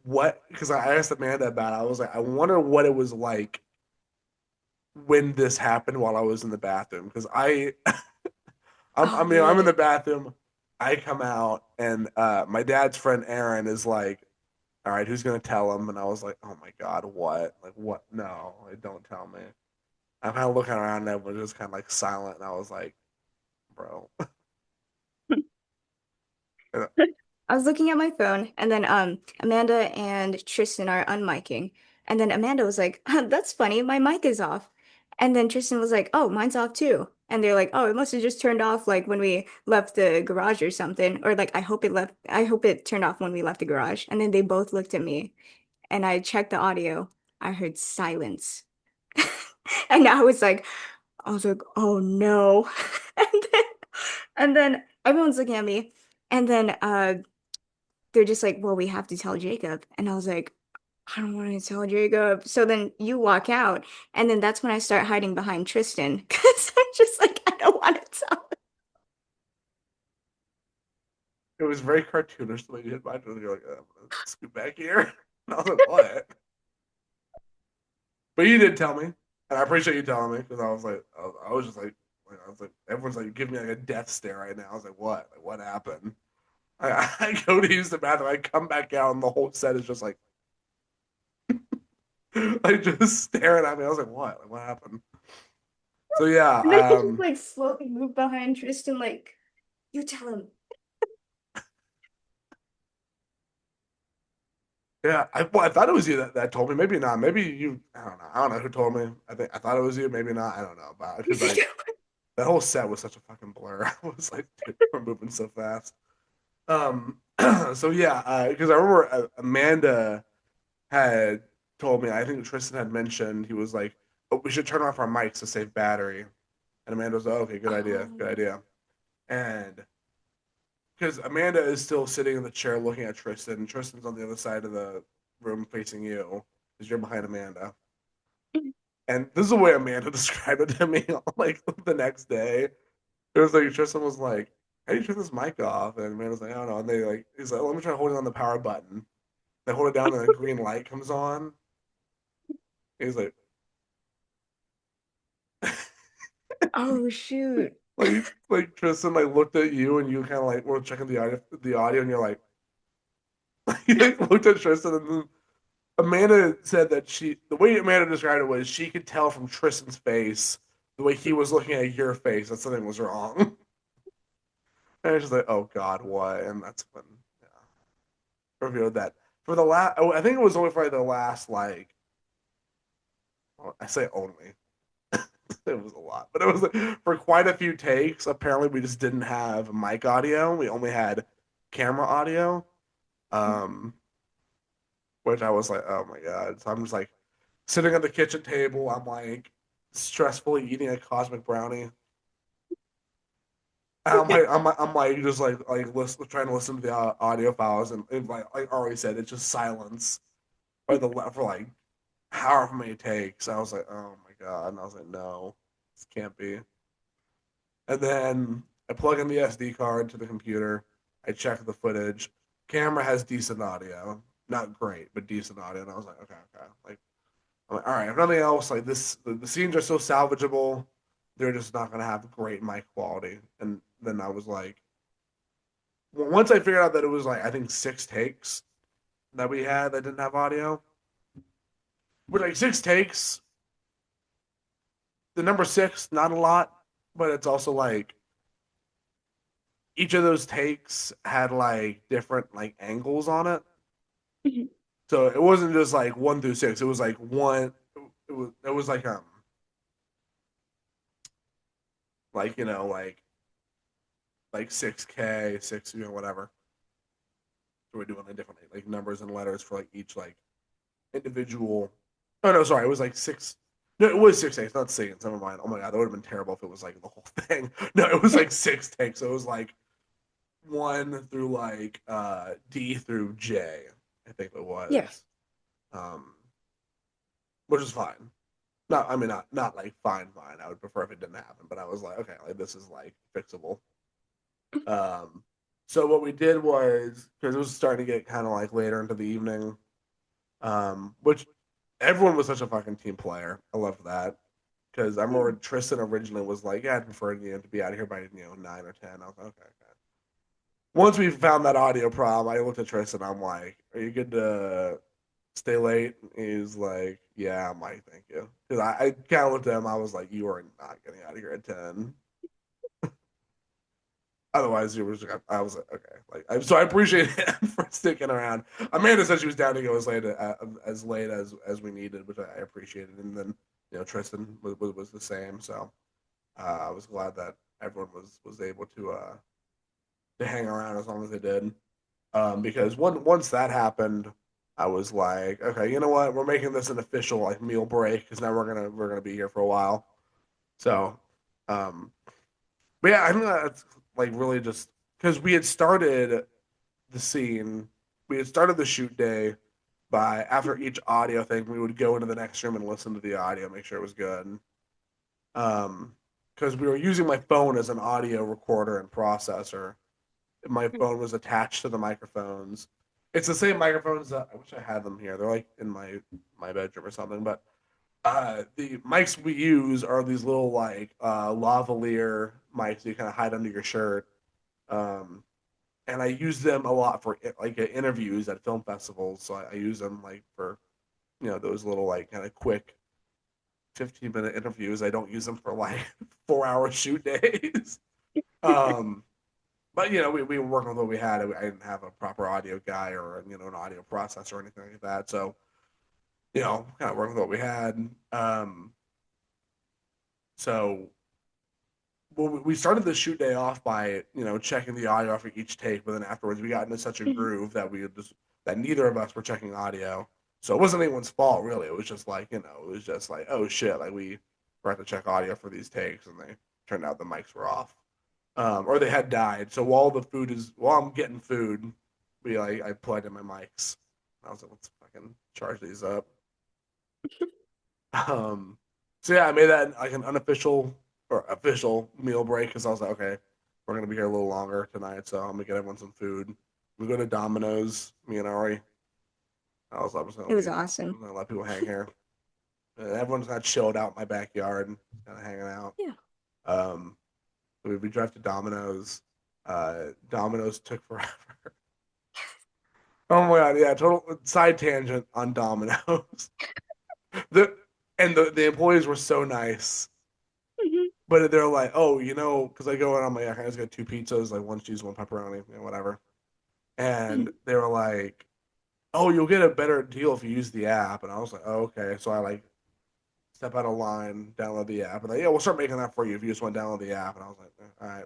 what, because I asked Amanda about it. I was like, I wonder what it was like when this happened while I was in the bathroom because I Oh mean I'm in yeah. the bathroom. I come out and my dad's friend Aaron is like, "All right, who's gonna tell him?" And I was like, "Oh my god, what? Like what? No, like, don't tell me." I'm kind of looking around and everyone's just kind of like silent, and I was like, "Bro." I was looking at my phone and then Amanda and Tristan are unmiking. And then Amanda was like, "That's funny, my mic is off." And then Tristan was like, "Oh, mine's off too." And they're like, "Oh, it must have just turned off like when we left the garage or something." Or like I hope it turned off when we left the garage. And then they both looked at me and I checked the audio. I heard silence. And I was like, "Oh no." And then and then everyone's looking at me. And then they're just like, well, we have to tell Jacob. And I was like, I don't want to tell Jacob. So then you walk out, and then that's when I start hiding behind Tristan because I'm just like, I don't want to tell. It was very cartoonish the way you hit my door. You're like, I'm gonna scoot back here. And I was like, what? But you did tell me, and I appreciate you telling me because I was just I was like, everyone's like giving me like a death stare right now. I was like, what? Like, what happened? I go to use the bathroom. I come back out, and the whole set is just like just staring at me. I was like, what? Like, what happened? So yeah, And then I just like slowly move behind Tristan, like, you tell him. yeah. I thought it was you that told me. Maybe not. Maybe you. I don't know. I don't know who told me. I thought it was you. Maybe not. I don't know about because like that whole set was such a fucking blur. I was like, dude, we're moving so fast. Um, so yeah, because I remember Amanda had told me. I think Tristan had mentioned he was like, "Oh, we should turn off our mics to save battery." And Amanda was, "Oh, okay, good Oh, idea." And because Amanda is still sitting in the chair looking at Tristan, and Tristan's on the other side of the room facing you because you're behind Amanda. And this is the way Amanda described it to me, like the next day. It was like Tristan was like, "How do you turn this mic off?" And Amanda's like, "I don't know." And he's like, "Let me try holding on the power button." They hold it down, and a green light comes on. He's oh shoot. like Tristan like looked at you, and you kind of like were checking the audio, and you're like, you like looked at Tristan, and then Amanda said that the way Amanda described it was she could tell from Tristan's face the way he was looking at your face that something was wrong. And it's just like, oh God, what? And that's when yeah, revealed that for the last. I think it was only for the last like well, I say only. It was a lot, but it was like, for quite a few takes. Apparently, we just didn't have mic audio. We only had camera audio. Um, which I was like, oh my God. So I'm just like sitting at the kitchen table. I'm like stressfully eating a cosmic brownie. And I'm like just trying to listen to the audio files and like already said, it's just silence for like however many takes. I was like, oh my God. And I was like, no, this can't be. And then I plug in the SD card to the computer. I check the footage. Camera has decent audio. Not great, but decent audio. And I was like, okay, okay. Like, I'm like, all right, if nothing else, like the scenes are so salvageable. They're just not gonna have great mic quality. And then I was like, well, once I figured out that it was like I think 6 takes that we had that didn't have audio, But like six takes, the number six, not a lot, but it's also like each of those takes had like different like angles on it. Mhm. So it wasn't just like one through six. It was like one. It was like like 6K, six, whatever. So we're doing it differently, like numbers and letters for like each like individual. Oh no, sorry, it was like six. No, it was 6 takes, not scenes. Never mind. Oh my god, that would have been terrible if it was like the whole thing. No, it was like six takes. So it was like one through like D through J, I think it Yeah. was. Um, which is fine. Not, I mean, not like fine, fine. I would prefer if it didn't happen, but I was like, okay, like this is like fixable. Um, so what we did was because it was starting to get kind of like later into the evening, which everyone was such a fucking team player. I love that because I remember Yeah. Tristan originally was like, yeah, I'd prefer to be out of here by 9 or 10. I was like, okay, okay. Once we found that audio problem, I looked at Tristan. I'm like, are you good to stay late? He's like, yeah. I'm like, thank you. Because I kind of looked at him. I was like, you are not getting out of here at 10. Otherwise, you was I was like, okay, so I appreciate him for sticking around. Amanda said she was down to go as late as we needed, which I appreciated. And then Tristan was the same. So I was glad that everyone was able to hang around as long as they did. Because once that happened, I was like, okay, you know what? We're making this an official like meal break because now we're gonna be here for a while. So, um, but yeah, I think that's like really just because we had started the scene, we had started the shoot day by after each audio thing, we would go into the next room and listen to the audio, make sure it was good. Um, because we were using my phone as an audio recorder and processor. My phone was attached to the microphones. It's the same microphones that I wish I had them here. They're like in my bedroom or something. But the mics we use are these little like lavalier mics that you kind of hide under your shirt. Um, and I use them a lot for like interviews at film festivals. So I use them like for those little like kind of quick 15-minute interviews. I don't use them for like 4 hour shoot days. Um, but we were working with what we had. I didn't have a proper audio guy or an audio processor or anything like that. So kind of working with what we had. So well, we started the shoot day off by checking the audio after each take, but then afterwards we got into such a Mhm. groove that neither of us were checking audio. So it wasn't anyone's fault really. It was just like it was just like, oh shit, like we forgot to check audio for these takes, and they turned out the mics were off, or they had died. So while I'm getting food, I plugged in my mics. I was like, let's fucking charge these up. Um, so yeah, I made that like an unofficial or official meal break because I was like, okay, we're gonna be here a little longer tonight, so I'm gonna get everyone some food. We go to Domino's, me and Ari. I'm just It gonna was leave. awesome. I'm gonna let people hang here. And everyone's not chilled out in my backyard, kind of hanging out. Yeah. Um, we drive to Domino's. Domino's took forever. Oh my god, yeah, total side tangent on Domino's. the the employees were so nice. Mhm. But they're like, oh, because I go and I'm like, yeah, I just got two pizzas, like one cheese, one pepperoni, whatever. And Mhm. they were like, oh, you'll get a better deal if you use the app. And I was like, oh, okay. So I like step out of line, download the app, and like, yeah, we'll start making that for you if you just want to download the app. And I was like, all right.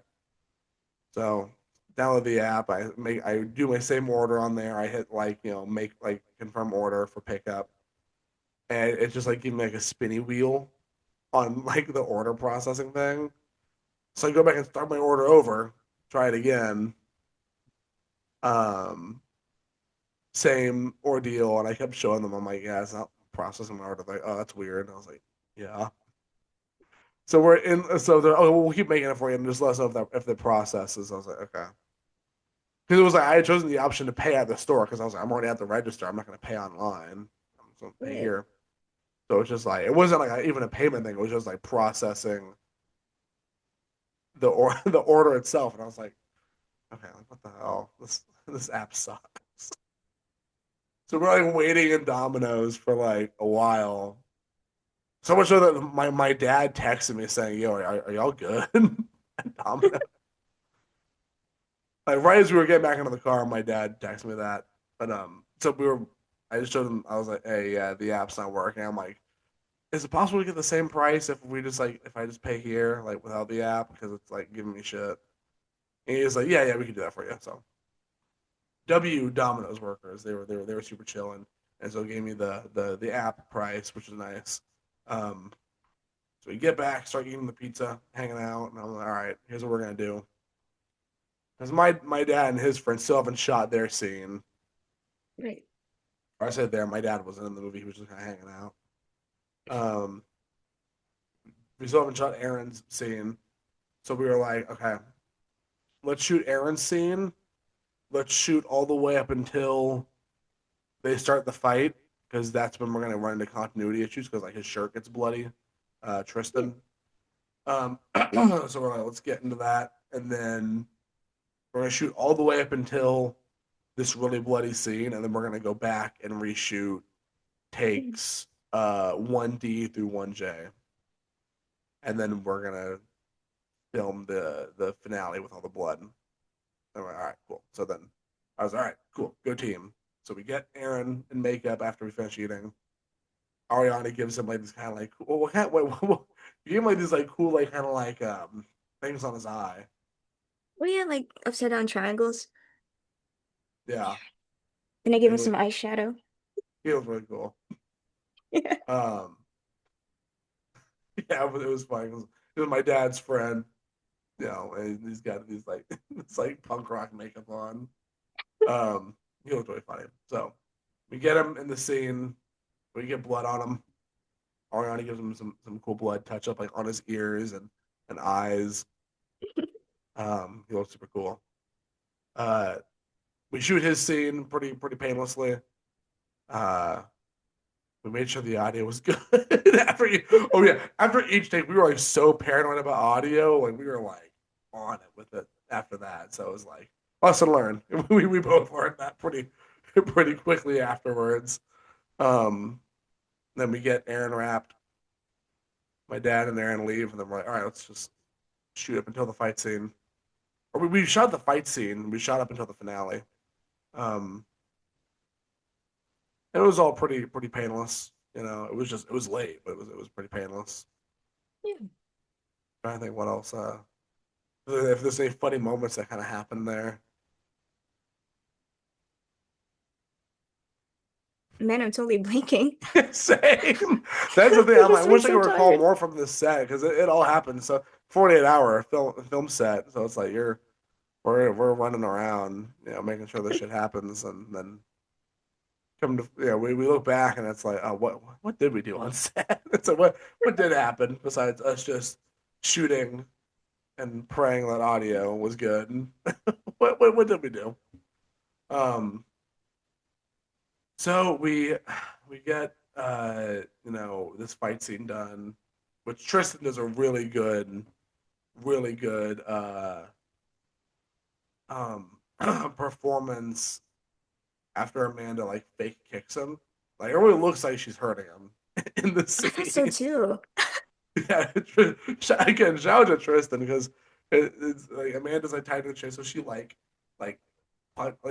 So download the app. I do my same order on there. I hit like make like confirm order for pickup, and it's just like give me like a spinny wheel on like the order processing thing. So I go back and start my order over, try it again. Um, Same ordeal, and I kept showing them. I'm like, yeah, it's not processing my order. They're like, oh, that's weird. And I was like, yeah. So we're in. So they're, oh, we'll keep making it for you, and just let us know if the processes. I was like, okay. Because it was like I had chosen the option to pay at the store because I was like, I'm already at the register. I'm not going to pay online. I'm just going to pay Right. here. So it's just like it wasn't like even a payment thing. It was just like processing the order itself, and I was like, okay, like, what the hell? This app sucks. So we're like waiting in Domino's for like a while. So much so that my dad texted me saying, "Yo, are y'all good?" at Domino's. Like right as we were getting back into the car, my dad texted me that. But so we were. I just showed him. I was like, "Hey, yeah, the app's not working." I'm like, "Is it possible to get the same price if we just like if I just pay here like without the app because it's like giving me shit?" And he was like, "Yeah, yeah, we can do that for you." So Domino's workers, they were super chilling, and so gave me the app price, which is nice. Um, so we get back, start eating the pizza, hanging out, and I'm like, all right, here's what we're gonna do. Because my dad and his friends still haven't shot their scene. Right. Or I said there, my dad wasn't in the movie; he was just kind of hanging out. Um, we still haven't shot Aaron's scene, so we were like, okay, let's shoot Aaron's scene. Let's shoot all the way up until they start the fight, because that's when we're gonna run into continuity issues because like his shirt gets bloody. Yeah. Tristan. So we're like, let's get into that, and then we're gonna shoot all the way up until this really bloody scene, and then we're gonna go back and reshoot takes 1D through 1J, and then we're gonna film the finale with all the blood. And I'm like, all right, cool. So then I was all right, cool, go team. So we get Aaron in makeup after we finish eating. Arianee gives him like this kind of like well, what kind what, you give him like these like cool like kind of like things on his eye. Well, yeah, like upside down triangles. Yeah, And I gave it him was, some eyeshadow. it was really cool. Yeah. Um, yeah, but it was fun. It was my dad's friend, you know, and he's got these like this like punk rock makeup on. He looked really funny. So we get him in the scene. We get blood on him. Ariana gives him some cool blood touch up like on his ears and eyes. He looks super cool. Uh, we shoot his scene pretty painlessly. Uh, we made sure the audio was good after oh yeah, after each take we were like so paranoid about audio, like we were like on it with it after that. So it was like lesson learned. We both learned that pretty quickly afterwards. Um, then we get Aaron wrapped. My dad and Aaron leave, and then we're like, all right, let's just shoot up until the fight scene. Or we shot the fight scene. We shot up until the finale. Um, and it was all pretty painless. You know, it was late, but it was pretty painless. Yeah. I think what else. If there's any funny moments that kind of happened there. Man, I'm totally blanking. Same. That's the thing. I'm I'm like, I just like wish I could so recall tired. more from this set because it all happened. So 48-hour film set. So it's like we're running around, you know, making sure this shit happens, and then come to we look back and it's like, oh, what did we do on set? It's like what did happen besides us just shooting and praying that audio was good? What did we do? Um, so we get this fight scene done, which Tristan does a really good um performance after Amanda like fake kicks him. Like it really looks like she's hurting him in the I thought so scene. too. Yeah, again, shout out to Tristan because it's like Amanda's like tied to the chair, so she like like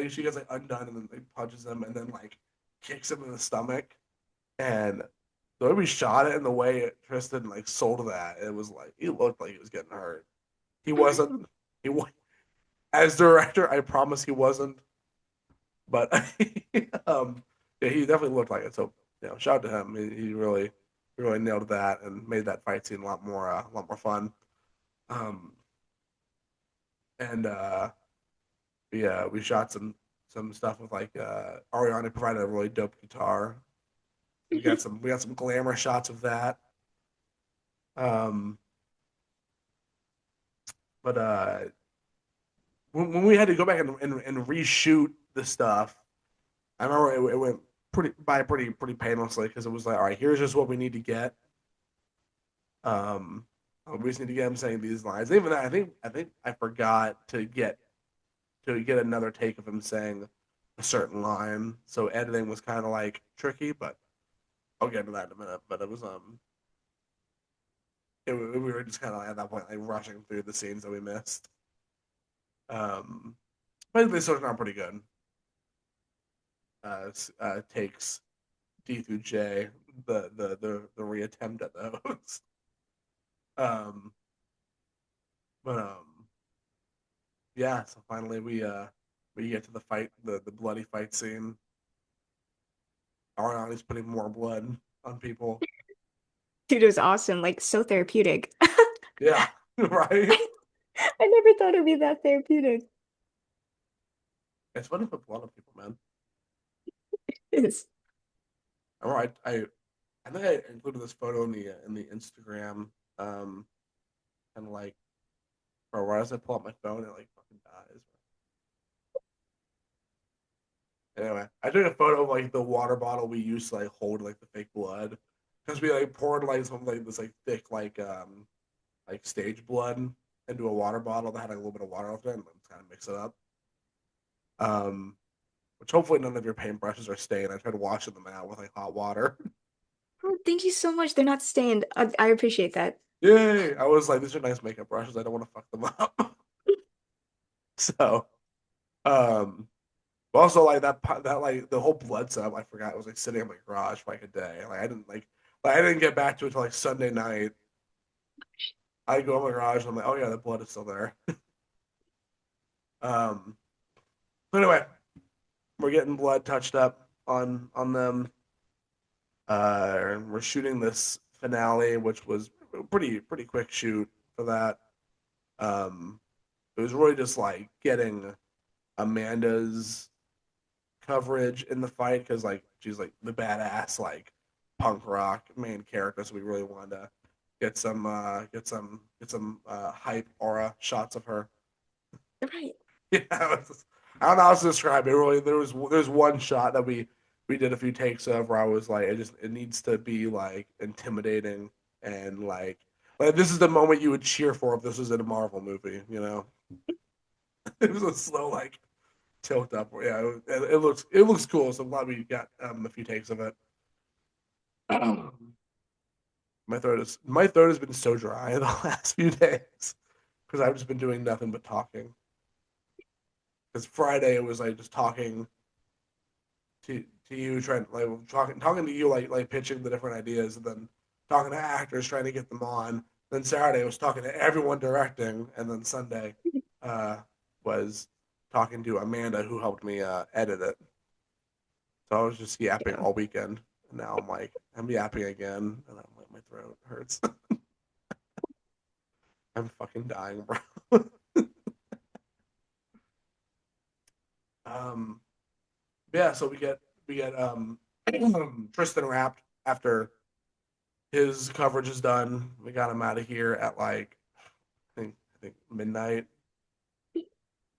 she gets like undone and then like punches him and then like kicks him in the stomach. And the way we shot it and the way Tristan like sold that, it was like he looked like he was getting hurt. He wasn't. He as director, I promise he wasn't. But yeah, he definitely looked like it. So shout out to him. He really nailed that and made that fight scene a lot more fun. Um, and yeah, we shot some stuff with like Ariana provided a really dope guitar. We got some glamour shots of that. Um, but when we had to go back and reshoot the stuff, I remember it went pretty painlessly because it was like, all right, here's just what we need to get. Um, we just need to get him saying these lines. Even that, I think I forgot to get another take of him saying a certain line, so editing was kind of like tricky. But I'll get to that in a minute. But we were just kind of like, at that point like rushing through the scenes that we missed. Um, but they still turned out pretty good. Takes D through J, the reattempt at those. Um, but yeah. So finally we get to the fight, the bloody fight scene. Arianee's putting more blood on people. Dude, it was awesome, like so therapeutic. Yeah, right. I never thought it'd be that therapeutic. It's fun to put blood on people, man. It's All right, I think I included this photo in the Instagram. And like, bro, right as I pull up my phone, it like fucking dies. Anyway, I took a photo of like the water bottle we used to like hold like the fake blood because we like poured like some like this like thick like stage blood into a water bottle that had like, a little bit of water left in it and kind of mix it up. Um, which hopefully none of your paintbrushes are stained. I tried washing them out with like hot water. oh, thank you so much. They're not stained. I appreciate that. Yay! I was like, these are nice makeup brushes. I don't want to fuck them up. So, um, but also like that like the whole blood stuff. I forgot it was like sitting in my garage for like a day. Like I didn't get back to it until like Sunday night. I go in my garage and I'm like, oh yeah, the blood is still there. Um, so anyway, we're getting blood touched up on them. We're shooting this finale, which was pretty quick shoot for that. Um, it was really just like getting Amanda's coverage in the fight because like she's like the badass like punk rock main character, so we really wanted to get some hype aura shots of her. Right. Yeah, I don't know how to describe it. Really, there's one shot that we did a few takes of where I was like, it needs to be like intimidating and like this is the moment you would cheer for if this was in a Marvel movie. You know, it was a slow like tilt up. Yeah, it looks cool. So I'm glad we got a few takes of it. My throat has been so dry the last few days because I've just been doing nothing but talking. Because Friday it was like just talking to you, trying like talking to you like pitching the different ideas, and then talking to actors trying to get them on. Then Saturday was talking to everyone directing, and then Sunday uh, was talking to Amanda who helped me edit it. So I was just yapping Yeah. all weekend. And now I'm yapping again, and I'm like my throat hurts. I'm fucking dying, bro. um, yeah. So we get Tristan wrapped after his coverage is done. We got him out of here at like I think midnight,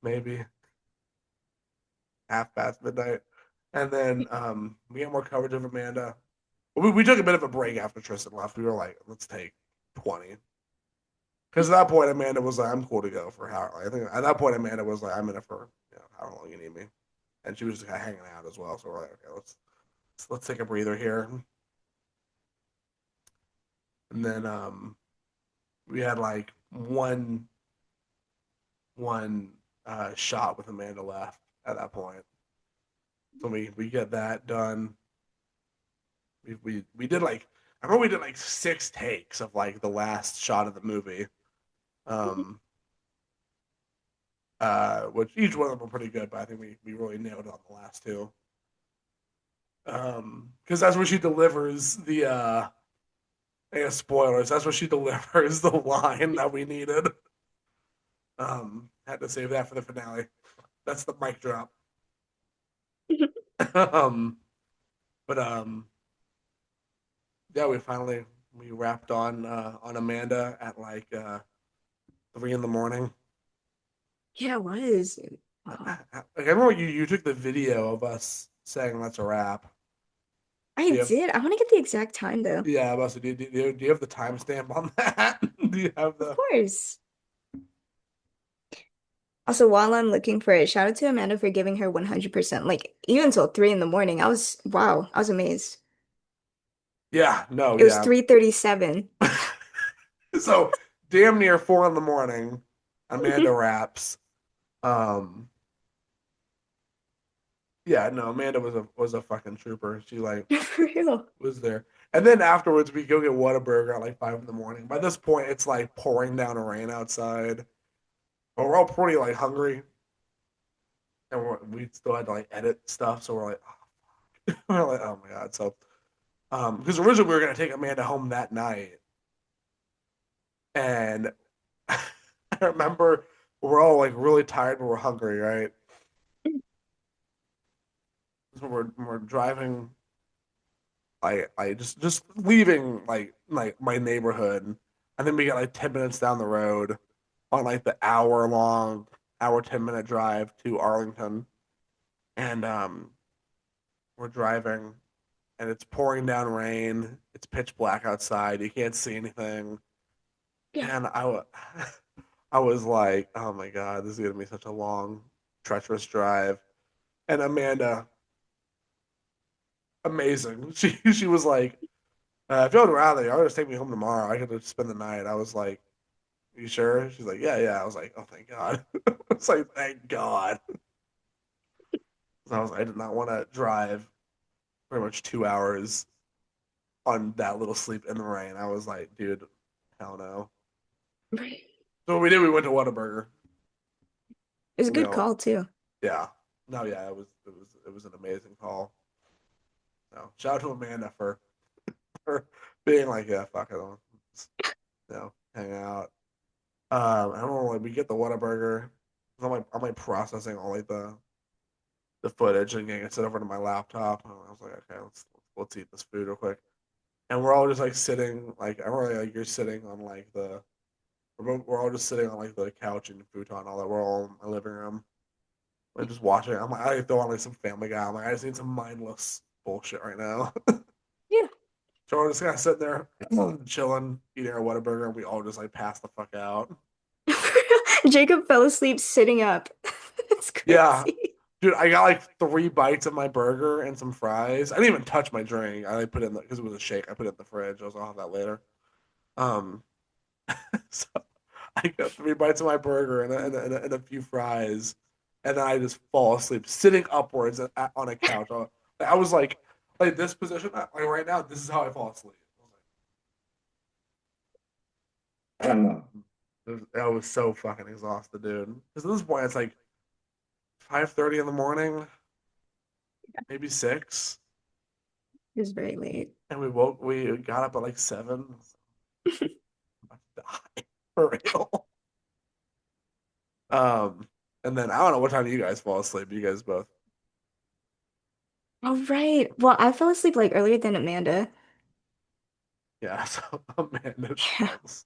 maybe half past midnight, and then we get more coverage of Amanda. We took a bit of a break after Tristan left. We were like, let's take 20. Because at that point, Amanda was like, "I'm cool to go for how." I think at that point, Amanda was like, "I'm in it for how long you need me," and she was just kind of hanging out as well. So we're like, "Okay, let's take a breather here." And then we had like one shot with Amanda left at that point. So we get that done. We did like I remember we did like 6 takes of like the last shot of the movie. Um, which each one of them were pretty good, but I think we really nailed it on the last two. Because that's where she delivers the I guess spoilers. That's where she delivers the line that we needed. Had to save that for the finale. That's the mic drop. um, but yeah, we wrapped on Amanda at like 3 in the morning. Yeah, it was. Wow. I remember you took the video of us saying that's a wrap. I Do you have did. I want to get the exact time though. Yeah, about to do you have the timestamp on that? Do you have Of the course. Also, while I'm looking for it, shout out to Amanda for giving her 100%. Like, even until 3 in the morning, wow, I was amazed. Yeah, no, It was yeah. 3:37. So damn near 4 in the morning, Amanda raps. Um, yeah, no, Amanda was a fucking trooper. She like For real. was there. And then afterwards we go get Whataburger at like 5 in the morning. By this point it's like pouring down rain outside. But we're all pretty like hungry and we still had to like edit stuff, so we're like, we're like, oh my god. So because originally we were gonna take Amanda home that night. And I remember we're all like really tired but we're hungry, right? So we're driving I just leaving like my neighborhood, and then we get like 10 minutes down the road on like the hour 10 minute drive to Arlington, and we're driving, and it's pouring down rain. It's pitch black outside. You can't see anything, Yeah. and I was like, oh my god, this is gonna be such a long, treacherous drive. And Amanda, amazing. She was like, if you would rather, I'll just take me home tomorrow. I could just spend the night. I was like, you sure? She's like, yeah, yeah. I was like, oh, thank God. It's like, thank God. I did not want to drive pretty much 2 hours on that little sleep in the rain. I was like, dude, hell no. Right. So what we did, we went to Whataburger. It was a You good know, call too. yeah. No, yeah, it was an amazing call. No, shout out to Amanda for being like, yeah, fuck it, hang out. I don't know, like we get the Whataburger. I'm like processing all like the footage and getting it set over to my laptop. And I was like, okay, let's eat this food real quick. And we're all just like sitting, like I remember like you're sitting on like we're all just sitting on like the couch and futon, all that. We're all in my living room. We're just watching. I'm like, I throw on like some Family Guy. I'm like, I just need some mindless bullshit right now. Yeah. So we're just kind of sitting there, chilling, eating our Whataburger, and we all just like pass the fuck out. Jacob fell asleep sitting up. It's Yeah, crazy. dude, I got like 3 bites of my burger and some fries. I didn't even touch my drink. I like put it in the because it was a shake. I put it in the fridge. I'll have that later. Um, so I got 3 bites of my burger and a few fries, and then I just fall asleep sitting upwards on a couch. I was like this position, like right now. This is how I fall asleep. I was so fucking exhausted, dude. Because at this point, it's like 5:30 in the morning, maybe 6. It was very late. And we got up at like 7. I'm about to die for real. Um, and then I don't know what time do you guys fall asleep. You guys both. All right. Well, I fell asleep like earlier than Amanda. Yeah, so Amanda Yeah. falls.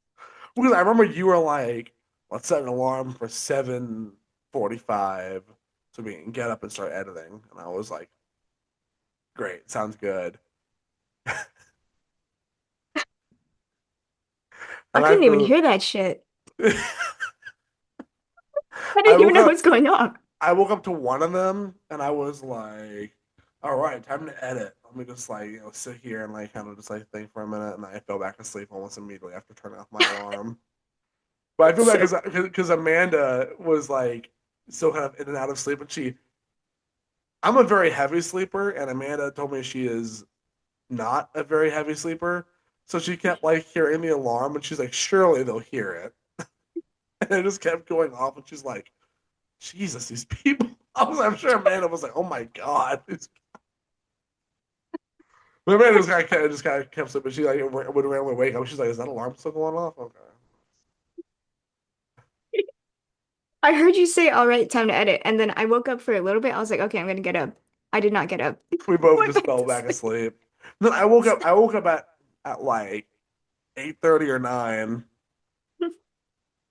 Because I remember you were like, let's set an alarm for 7:45 so we can get up and start editing. And I was like, great, sounds good. I And I couldn't even feel hear that shit. I I didn't even woke know up what's going on. I woke up to one of them and I was like, all right, time to edit. Let me just like, sit here and like kind of just like think for a minute. And I fell back asleep almost immediately after turning off my alarm. But I feel bad So because Amanda was like still kind of in and out of sleep. And I'm a very heavy sleeper. And Amanda told me she is not a very heavy sleeper. So she kept like hearing the alarm and she's like, surely they'll hear it. And it just kept going off. And she's like, Jesus, these people. I'm sure Amanda was like, oh my God. But Amanda just kind of kept sleeping. She like would randomly wake up. She's like, is that alarm still going off? Okay. I heard you say, all right, time to edit. And then I woke up for a little bit. I was like, okay, I'm gonna get up. I did not get up. We both Went just back fell to back sleep. asleep. Then I woke up at like 8:30 or 9.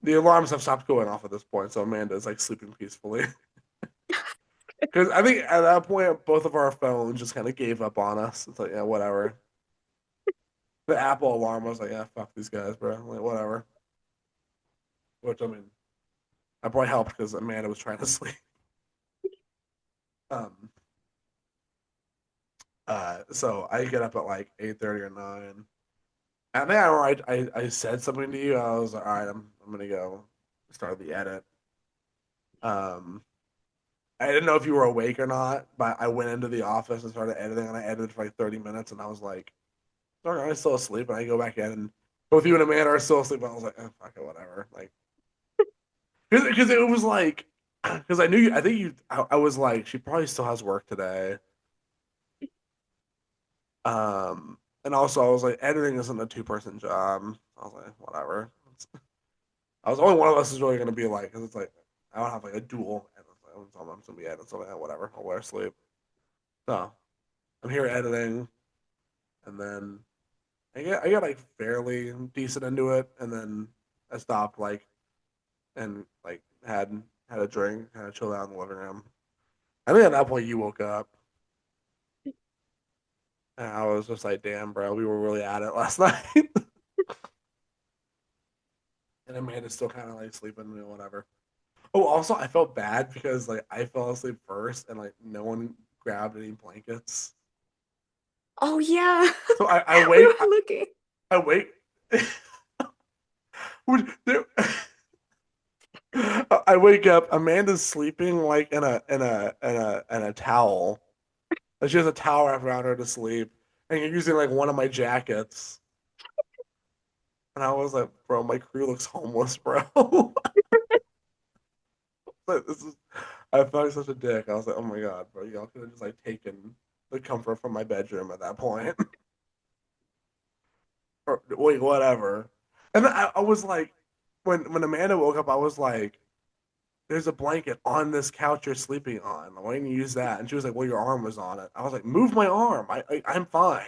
The alarms have stopped going off at this point, so Amanda's like sleeping peacefully. Because I think at that point both of our phones just kind of gave up on us. It's like, yeah, whatever. The Apple alarm was like, yeah, fuck these guys, bro. I'm like, whatever. Which I mean, That probably helped because Amanda was trying to sleep. Um, so I get up at like 8:30 or 9. And then I said something to you. I was like, all right, I'm gonna go start the edit. Um, I didn't know if you were awake or not, but I went into the office and started editing, and I edited for like 30 minutes, and I was like, all right, I'm still asleep, and I go back in, and both you and Amanda are still asleep. And I was like, oh, fuck it, whatever. Like, because it was like, because I knew you. I think you. I was like, she probably still has work today. And also I was like, editing isn't a two-person job. I was like, whatever. I was only one of us is really gonna be like, because it's like I don't have like a dual. And I'm gonna be editing, so like, whatever. I'll wear sleep. So I'm here editing, and then I get like fairly decent into it, and then I stopped and like had a drink, kind of chilled out in the living room. I think at that point you woke up, and I was just like, damn, bro, we were really at it last night. And Amanda's still kind of like sleeping and whatever. Oh, also I felt bad because like I fell asleep first and like no one grabbed any blankets. Oh yeah. So I We wake were looking. I wake there- I wake up. Amanda's sleeping like in a towel. Like she has a towel wrapped around her to sleep, and you're using like one of my jackets. And I was like, bro, my crew looks homeless, bro. Like, this is I felt like such a dick. I was like, oh my god, bro, y'all could have just like taken the comfort from my bedroom at that point. Or wait, whatever. And then I was like, when Amanda woke up, I was like, there's a blanket on this couch you're sleeping on. Why didn't you use that? And she was like, well, your arm was on it. I was like, move my arm. I'm fine.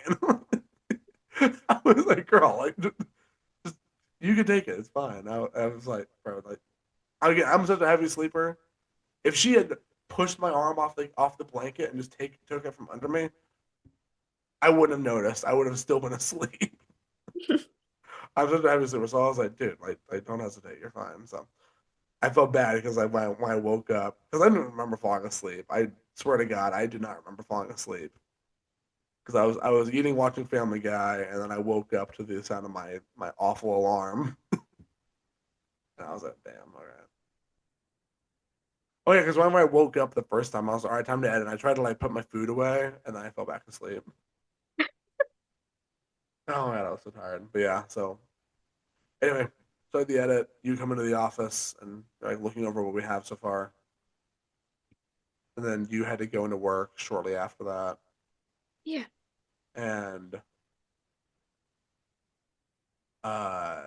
I was like, girl, like just you can take it. It's fine. I was like, bro, like I'm such a heavy sleeper. If she had pushed my arm off the blanket and just took it from under me, I wouldn't have noticed. I would have still been asleep. I'm such a heavy sleeper, so I was like, dude, like don't hesitate. You're fine. So I felt bad because like when I woke up, because I didn't remember falling asleep. I swear to God, I do not remember falling asleep because I was eating, watching Family Guy, and then I woke up to the sound of my awful alarm, and I was like, damn, all right. Oh yeah, because whenever I woke up the first time, I was like, all right, time to edit. And I tried to like put my food away, and then I fell back asleep. Oh man, I was so tired. But yeah, so anyway, started the edit. You come into the office and like looking over what we have so far, and then you had to go into work shortly after that, Yeah. and uh,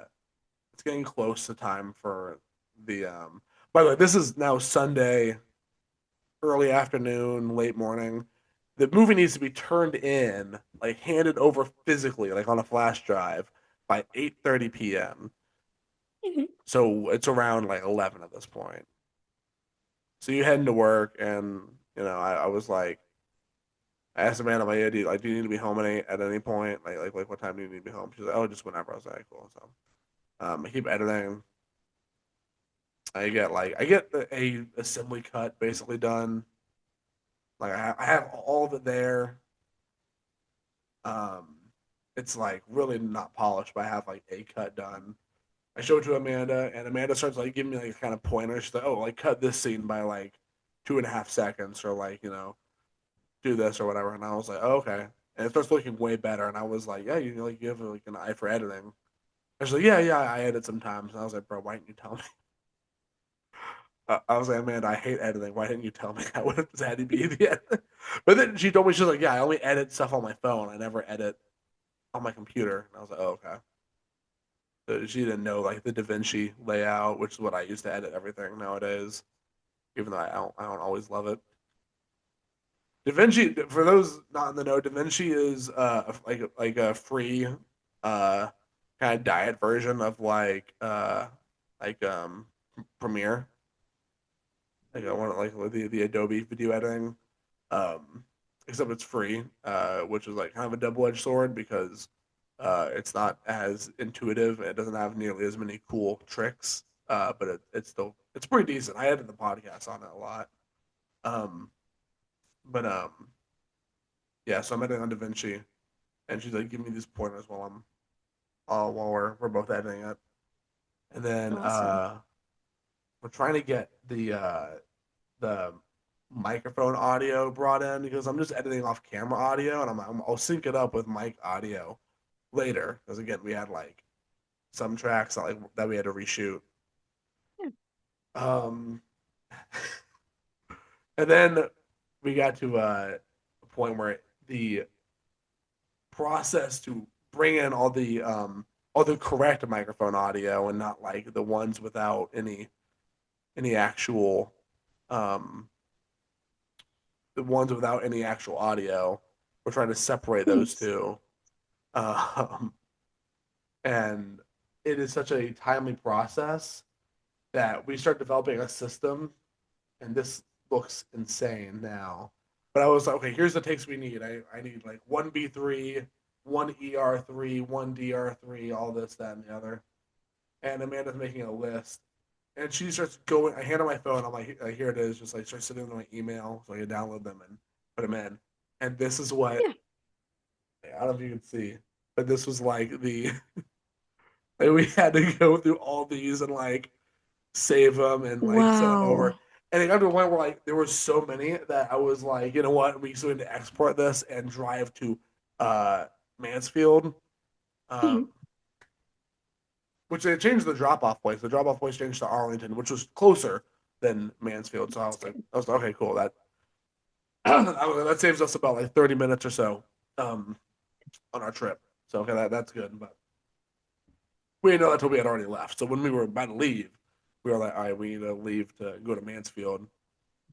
it's getting close to time for the. By the way, this is now Sunday, early afternoon, late morning. The movie needs to be turned in, like handed over physically, like on a flash drive, by 8:30 p.m. Mhm. So it's around like 11 at this point. So you head into work, and I was like, I asked Amanda, like, yeah, do you need to be home at any point? Like, what time do you need to be home? She's like, oh, just whenever. I was like, cool. So, I keep editing. I get a assembly cut basically done. Like, I have all of it there. Um, it's like really not polished, but I have like a cut done. I show it to Amanda, and Amanda starts like giving me like kind of pointers. She's like, oh, like cut this scene by like 2.5 seconds, or like do this or whatever. And I was like, oh, okay. And it starts looking way better. And I was like, yeah, you have like an eye for editing. I was like, yeah, I edit sometimes. And I was like, bro, why didn't you tell me? I was like, man, I hate editing. Why didn't you tell me? I would have just had to be the editor. But then she told me, she was like, yeah, I only edit stuff on my phone. I never edit on my computer. And I was like, oh, okay. So she didn't know like the DaVinci layout, which is what I use to edit everything nowadays. Even though I don't always love it. DaVinci, for those not in the know, DaVinci is like a free uh kind of diet version of like Premiere, like I want like with the Adobe video editing, um, except it's free, which is like kind of a double-edged sword because it's not as intuitive. It doesn't have nearly as many cool tricks but it's pretty decent. I edited the podcast on it a lot. Um, but yeah, so I'm editing on DaVinci, and she's like, give me these pointers while we're both editing it, and then Awesome. we're trying to get the microphone audio brought in because I'm just editing off camera audio, and I'll sync it up with mic audio later because again we had like some tracks that we had to reshoot. Yeah. Um, and then we got to a point where the process to bring in all the correct microphone audio and not like the ones without any actual um the ones without any actual audio. We're trying to separate those Nice. two. Um, and it is such a timely process that we start developing a system, and this looks insane now. But I was like, okay, here's the takes we need. I need like one B3, one ER3, one DR3, all this, that, and the other. And Amanda's making a list. And she starts going, I hand her my phone, I'm like, here it is, just like start sitting in my email so I can download them and put them in. And this is what, Yeah. I don't know if you can see, but this was like like we had to go through all these and like save them and like send them over. Wow. And it got to a point where like there were so many that I was like, you know what, we just need to export this and drive to uh Mansfield. Um, Mhm. which they changed the drop off place. The drop off place changed to Arlington, which was closer than Mansfield. So That's good. I was like, okay, cool. That that saves us about like 30 minutes or so um on our trip. So okay, that's good. But we didn't know that until we had already left. So when we were about to leave, we were like, all right, we need to leave to go to Mansfield.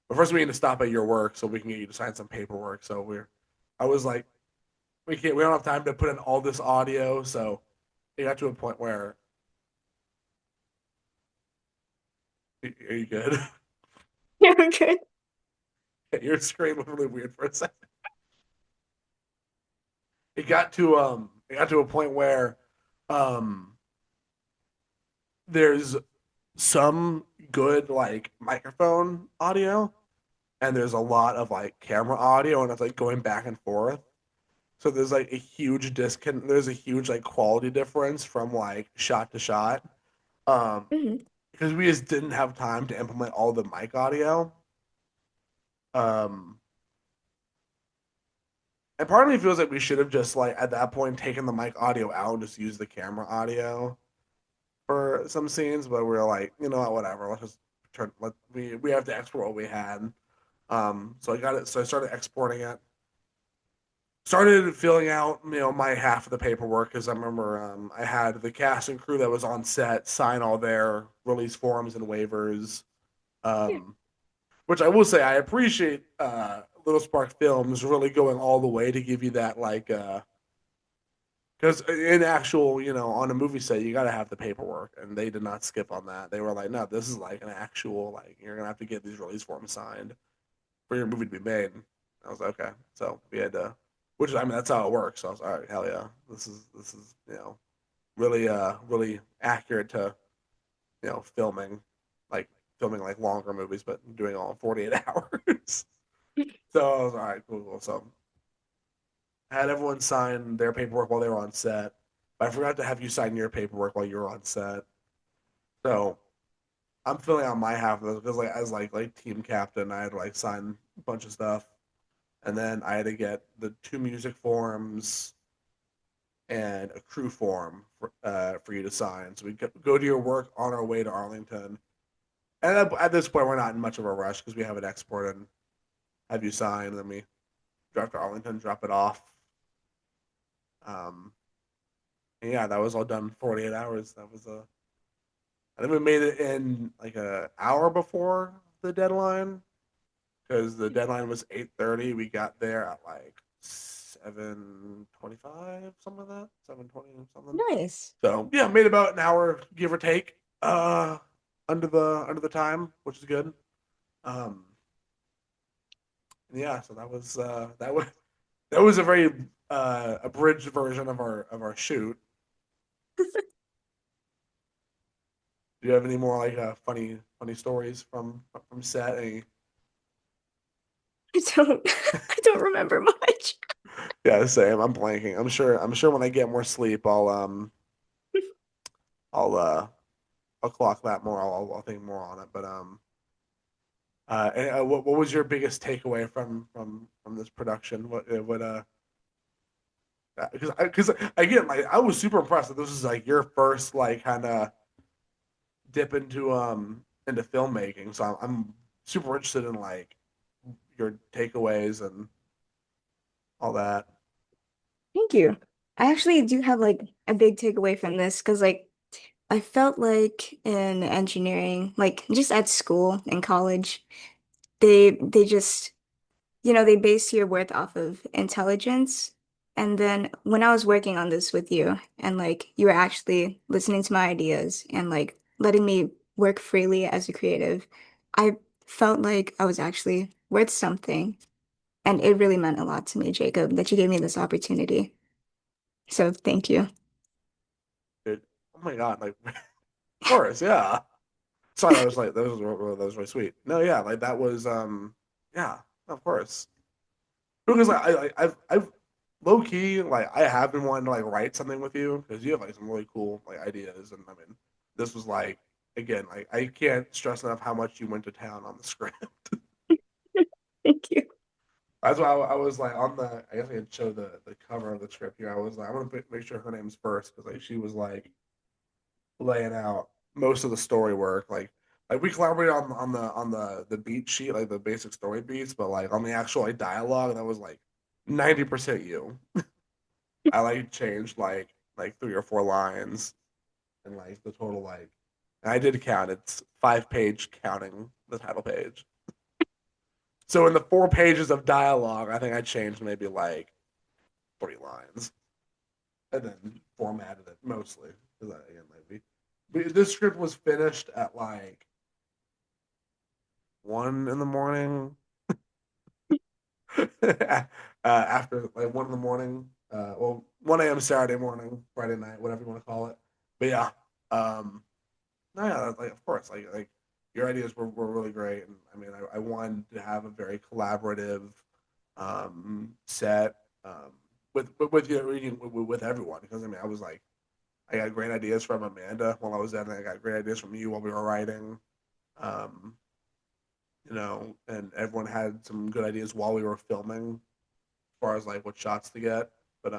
But first, we need to stop at your work so we can get you to sign some paperwork. So I was like, we don't have time to put in all this audio. So it got to a point where, are you good? Yeah, good. Your screen was really weird for a second. It got to a point where um there's some good like microphone audio and there's a lot of like camera audio and it's like going back and forth. So there's like a huge disconnect. There's a huge like quality difference from like shot to shot. Um, Hmm. because we just didn't have time to implement all the mic audio. Um, and part of me feels like we should have just like at that point taken the mic audio out and just used the camera audio for some scenes. But we were like, you know what, whatever. Let's just turn. We have to export what we had. So I got it. So I started exporting it. Started filling out, my half of the paperwork because I remember I had the cast and crew that was on set sign all their release forms and waivers. Yeah. Um, which I will say I appreciate Little Spark Films really going all the way to give you that like because in actual on a movie set you got to have the paperwork and they did not skip on that. They were like, no, this is like an actual like you're gonna have to get these release forms signed for your movie to be made. I was like, okay, so we had to, which I mean that's how it works. So I was all right, hell yeah, this is really really accurate to filming like filming like longer movies, but doing all in 48 hours. So I was all right, cool, cool. So I had everyone sign their paperwork while they were on set, but I forgot to have you sign your paperwork while you were on set. So I'm filling out my half of this because like as like team captain, I had to like sign a bunch of stuff, and then I had to get the two music forms and a crew form for you to sign. So we go to your work on our way to Arlington. And at this point, we're not in much of a rush because we have an export and have you sign, and then we drive to Arlington, drop it off. Um, and yeah, that was all done in 48 hours. I think we made it in like an hour before the deadline because the deadline was 8:30. We got there at like 7:25, something like that, 7:20 something. Nice. So yeah, made about an hour, give or take, under the time, which is good. Um, yeah, so that was a very abridged version of our shoot. Do you have any more like funny stories from set? Any I don't I don't remember much. Yeah, same. I'm blanking. I'm sure when I get more sleep, I'll I'll clock that more. I'll think more on it. But and, what was your biggest takeaway from this production? What because again, like I was super impressed that this is like your first like kind of dip into filmmaking. So I'm super interested in like your takeaways and all that. Thank you. I actually do have like a big takeaway from this because like I felt like in engineering, like just at school in college, they just they base your worth off of intelligence. And then when I was working on this with you and like you were actually listening to my ideas and like letting me work freely as a creative, I felt like I was actually worth something. And it really meant a lot to me, Jacob, that you gave me this opportunity. So thank you. Dude, oh my God, like of course, yeah. Sorry, that was really sweet. No, yeah, like that was yeah, of course. Because like I've low key like I have been wanting to like write something with you because you have like some really cool like ideas and I mean this was like again like I can't stress enough how much you went to town on the script. Thank you. That's why I was like on the I guess I could show the cover of the script here. I was like I want to make sure her name's first because like she was like laying out most of the story work. Like we collaborated on the beat sheet, like the basic story beats, but like on the actual like dialogue, that was like 90% you. I like changed like 3 or 4 lines and like the total like and I did count, it's 5 page counting the title page. So in the 4 pages of dialogue, I think I changed maybe like 3 lines and then formatted it mostly. Because again, like this script was finished at like 1 in the morning. After like 1 in the morning. Well, 1 a.m. Saturday morning, Friday night, whatever you want to call it. But yeah, no, yeah, like of course, like your ideas were really great, and I mean, I wanted to have a very collaborative set um, with you with everyone because I mean, I was like, I got great ideas from Amanda while I was editing. I got great ideas from you while we were writing. Um, and everyone had some good ideas while we were filming as far as like what shots to get. But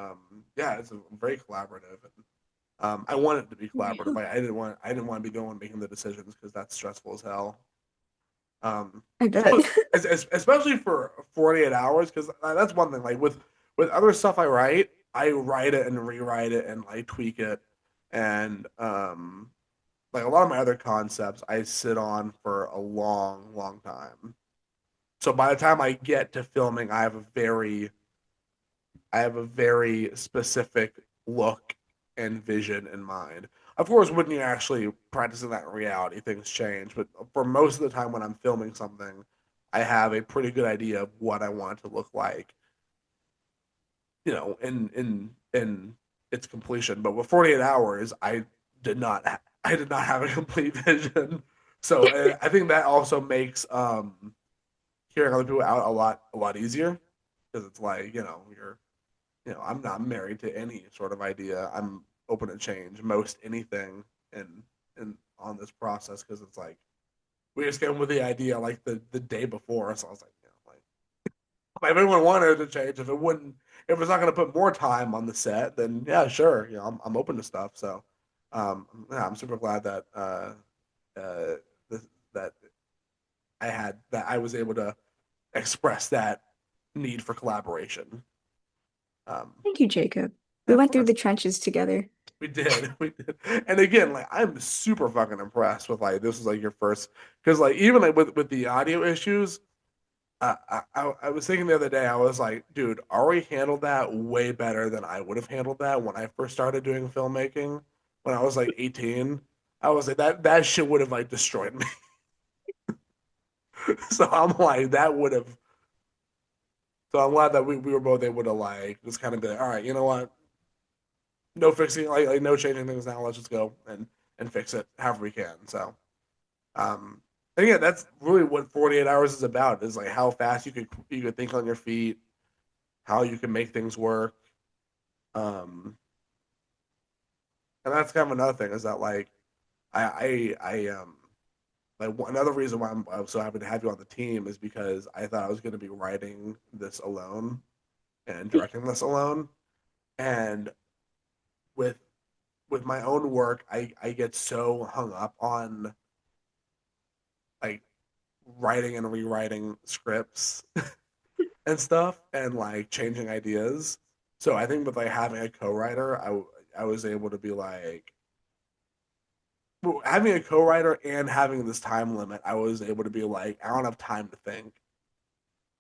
yeah, it's very collaborative. And, I wanted it to be collaborative. Yeah, I didn't want to be the one making the decisions because that's stressful as hell. Um, I bet. especially for 48 hours, because that's one thing. Like with other stuff I write it and rewrite it and like tweak it, and like a lot of my other concepts, I sit on for a long, long time. So by the time I get to filming, I have a very specific look and vision in mind. Of course, when you're actually practicing that in reality, things change. But for most of the time when I'm filming something, I have a pretty good idea of what I want it to look like, in its completion. But with 48 hours, I did not have a complete vision. So I think that also makes hearing other people out a lot easier because it's like I'm not married to any sort of idea. I'm open to change most anything in on this process because it's like we just came with the idea like the day before. So I was like, if anyone wanted to change, if it's not going to put more time on the set, then yeah, sure, I'm open to stuff. So, yeah, I'm super glad uh, that I was able to express that need for collaboration. Um, Thank you, Jacob. yeah, We of went through course. the trenches together. We did, we did, and again, like I'm super fucking impressed with like this is like your first because like even like with the audio issues, I was thinking the other day, I was like, dude, Ari handled that way better than I would have handled that when I first started doing filmmaking when I was like 18. I was like that shit would have like destroyed me. So I'm like that would have. So I'm glad that we were both able to like just kind of be like, all right, you know what, no fixing, like no changing things now. Let's just go. And and fix it however we can. So, and again, that's really what 48 hours is about, is like how fast you could think on your feet, how you can make things work. Um, and that's kind of another thing, is that like I like another reason why I'm so happy to have you on the team is because I thought I was going to be writing this alone and directing this alone, and with my own work, I get so hung up on like writing and rewriting scripts and stuff, and like changing ideas. So I think with like having a co-writer, I was able to be like, well, having a co-writer and having this time limit, I was able to be like, I don't have time to think.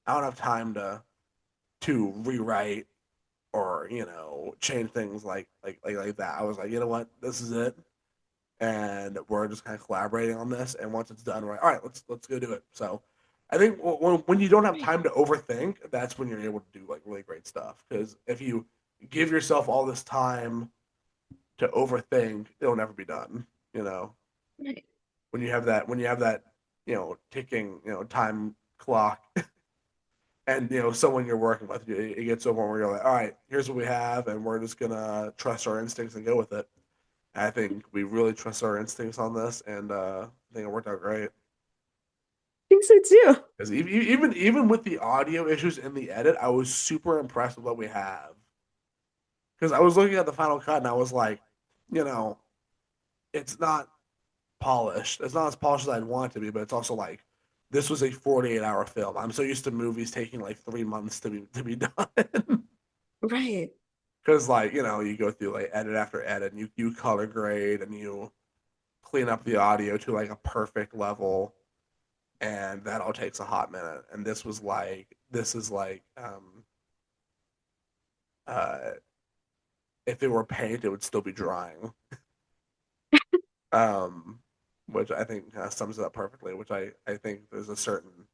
I don't have time to rewrite or change things like that. I was like, you know what, this is it, and we're just kind of collaborating on this. And once it's done, we're like, all right, let's go do it. So I think when you don't have time to overthink, that's when you're able to do like really great stuff. Because if you give yourself all this time to overthink, it'll never be done. You know, Right. when you have that ticking time clock, and someone you're working with, it gets to a point where you're like, all right, here's what we have, and we're just gonna trust our instincts and go with it. I think we really trust our instincts on this, and I think it worked out great. I think so too. Because even with the audio issues in the edit, I was super impressed with what we have. Because I was looking at the final cut and I was like, you know, it's not polished. It's not as polished as I'd want it to be, but it's also like this was a 48-hour film. I'm so used to movies taking like 3 months to be done. Right. Because like you go through like edit after edit, and you color grade and you clean up the audio to like a perfect level, and that all takes a hot minute. And this is like uh if it were paint, it would still be drying. Um, which I think sums it up perfectly. Which I think there's a certain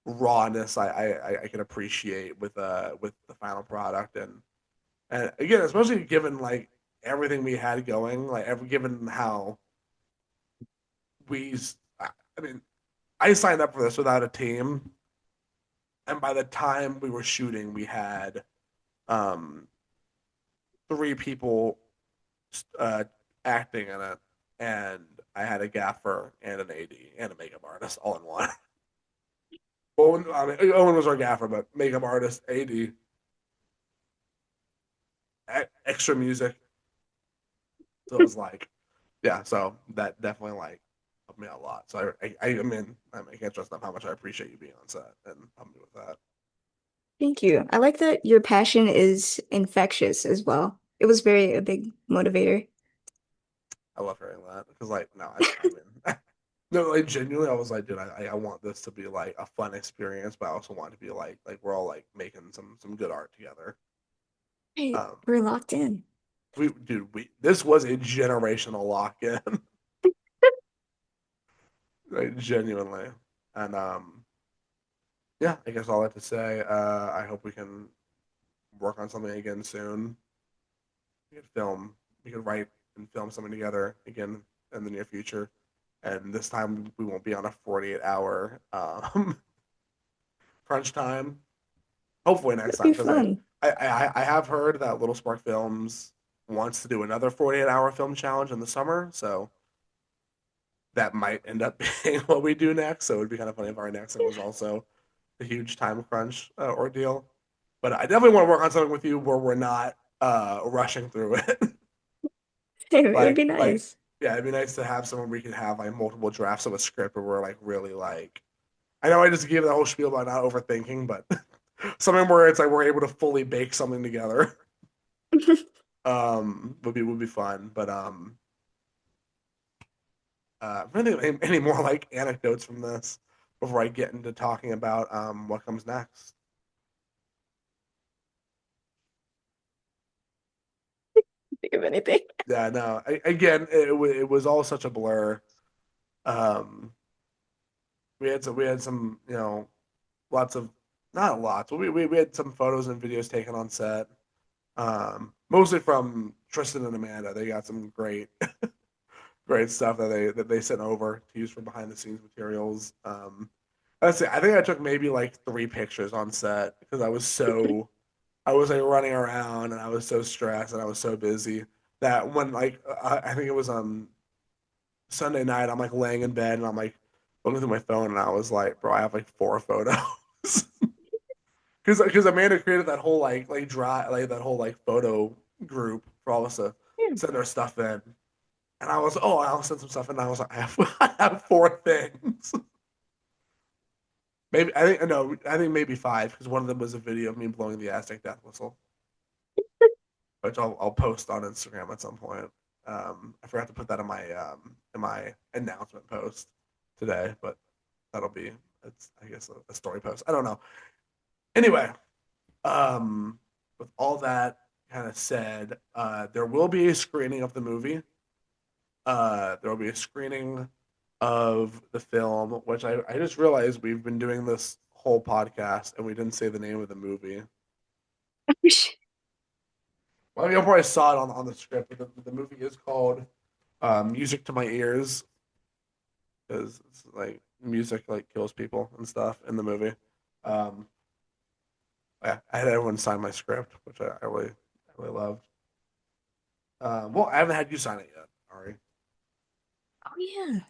rawness I can appreciate with the final product. And again, especially given like everything we had going, like given how we I mean, I signed up for this without a team, and by the time we were shooting, we had um, three people uh, acting in it, and I had a gaffer and an AD and a makeup artist all in one. Owen was our gaffer, but makeup artist, AD, extra music. So it was like, yeah. So that definitely like helped me out a lot. So I can't stress enough how much I appreciate you being on set and helping me with that. Thank you. I like that your passion is infectious as well. It was very a big motivator. I love hearing that because like no, I mean no, like genuinely, I was like, dude, I want this to be like a fun experience, but I also want it to be like we're all like making some good art together. Hey, Um, we're locked in. we this was a generational lock in, like genuinely, and yeah, I guess all I have to say, I hope we can work on something again soon. We could film, we could write and film something together again in the near future, and this time we won't be on a 48-hour crunch time. Hopefully next That'd time, be because fun. I have heard that Little Spark Films wants to do another 48-hour film challenge in the summer, so that might end up being what we do next. So it would be kind of funny if our next thing was also a huge time crunch ordeal. But I definitely want to work on something with you where we're not rushing through it. It would like be like nice. yeah, it'd be nice to have someone we can have like multiple drafts of a script where we're like really like. I know I just gave the whole spiel about not overthinking, but something where it's like we're able to fully bake something together. Would be fun. But I'm trying to think of any more like anecdotes from this before I get into talking about what comes next. Think of anything. Yeah, no. Again, it was all such a blur. Um, we had some lots of, not lots, but we had some photos and videos taken on set. Mostly from Tristan and Amanda. They got some great stuff that they sent over to use for behind the scenes materials. Let's see. I think I took maybe like 3 pictures on set because I was like running around and I was so stressed and I was so busy that when like I think it was Sunday night, I'm like laying in bed and I'm like looking through my phone and I was like, bro, I have like 4 photos. Because Amanda created that whole like dry like that whole like photo group for all of us to Hmm. send our stuff in. And I was, oh, I'll send some stuff. And I was like, I have 4 things. Maybe I think no, I think maybe 5 because one of them was a video of me blowing the Aztec death whistle, which I'll post on Instagram at some point. I forgot to put that in my announcement post today, but that'll be it's I guess a story post. I don't know. Anyway, um, with all that kind of said, there will be a screening of the movie. There will be a screening of the film, which I just realized we've been doing this whole podcast and we didn't say the name of the movie. Well, you probably saw it on the script, but the movie is called Music to My Ears because it's like music like kills people and stuff in the movie. Um, yeah, I had everyone sign my script, which I really loved. Well, I haven't had you sign it yet, Ari. Oh yeah.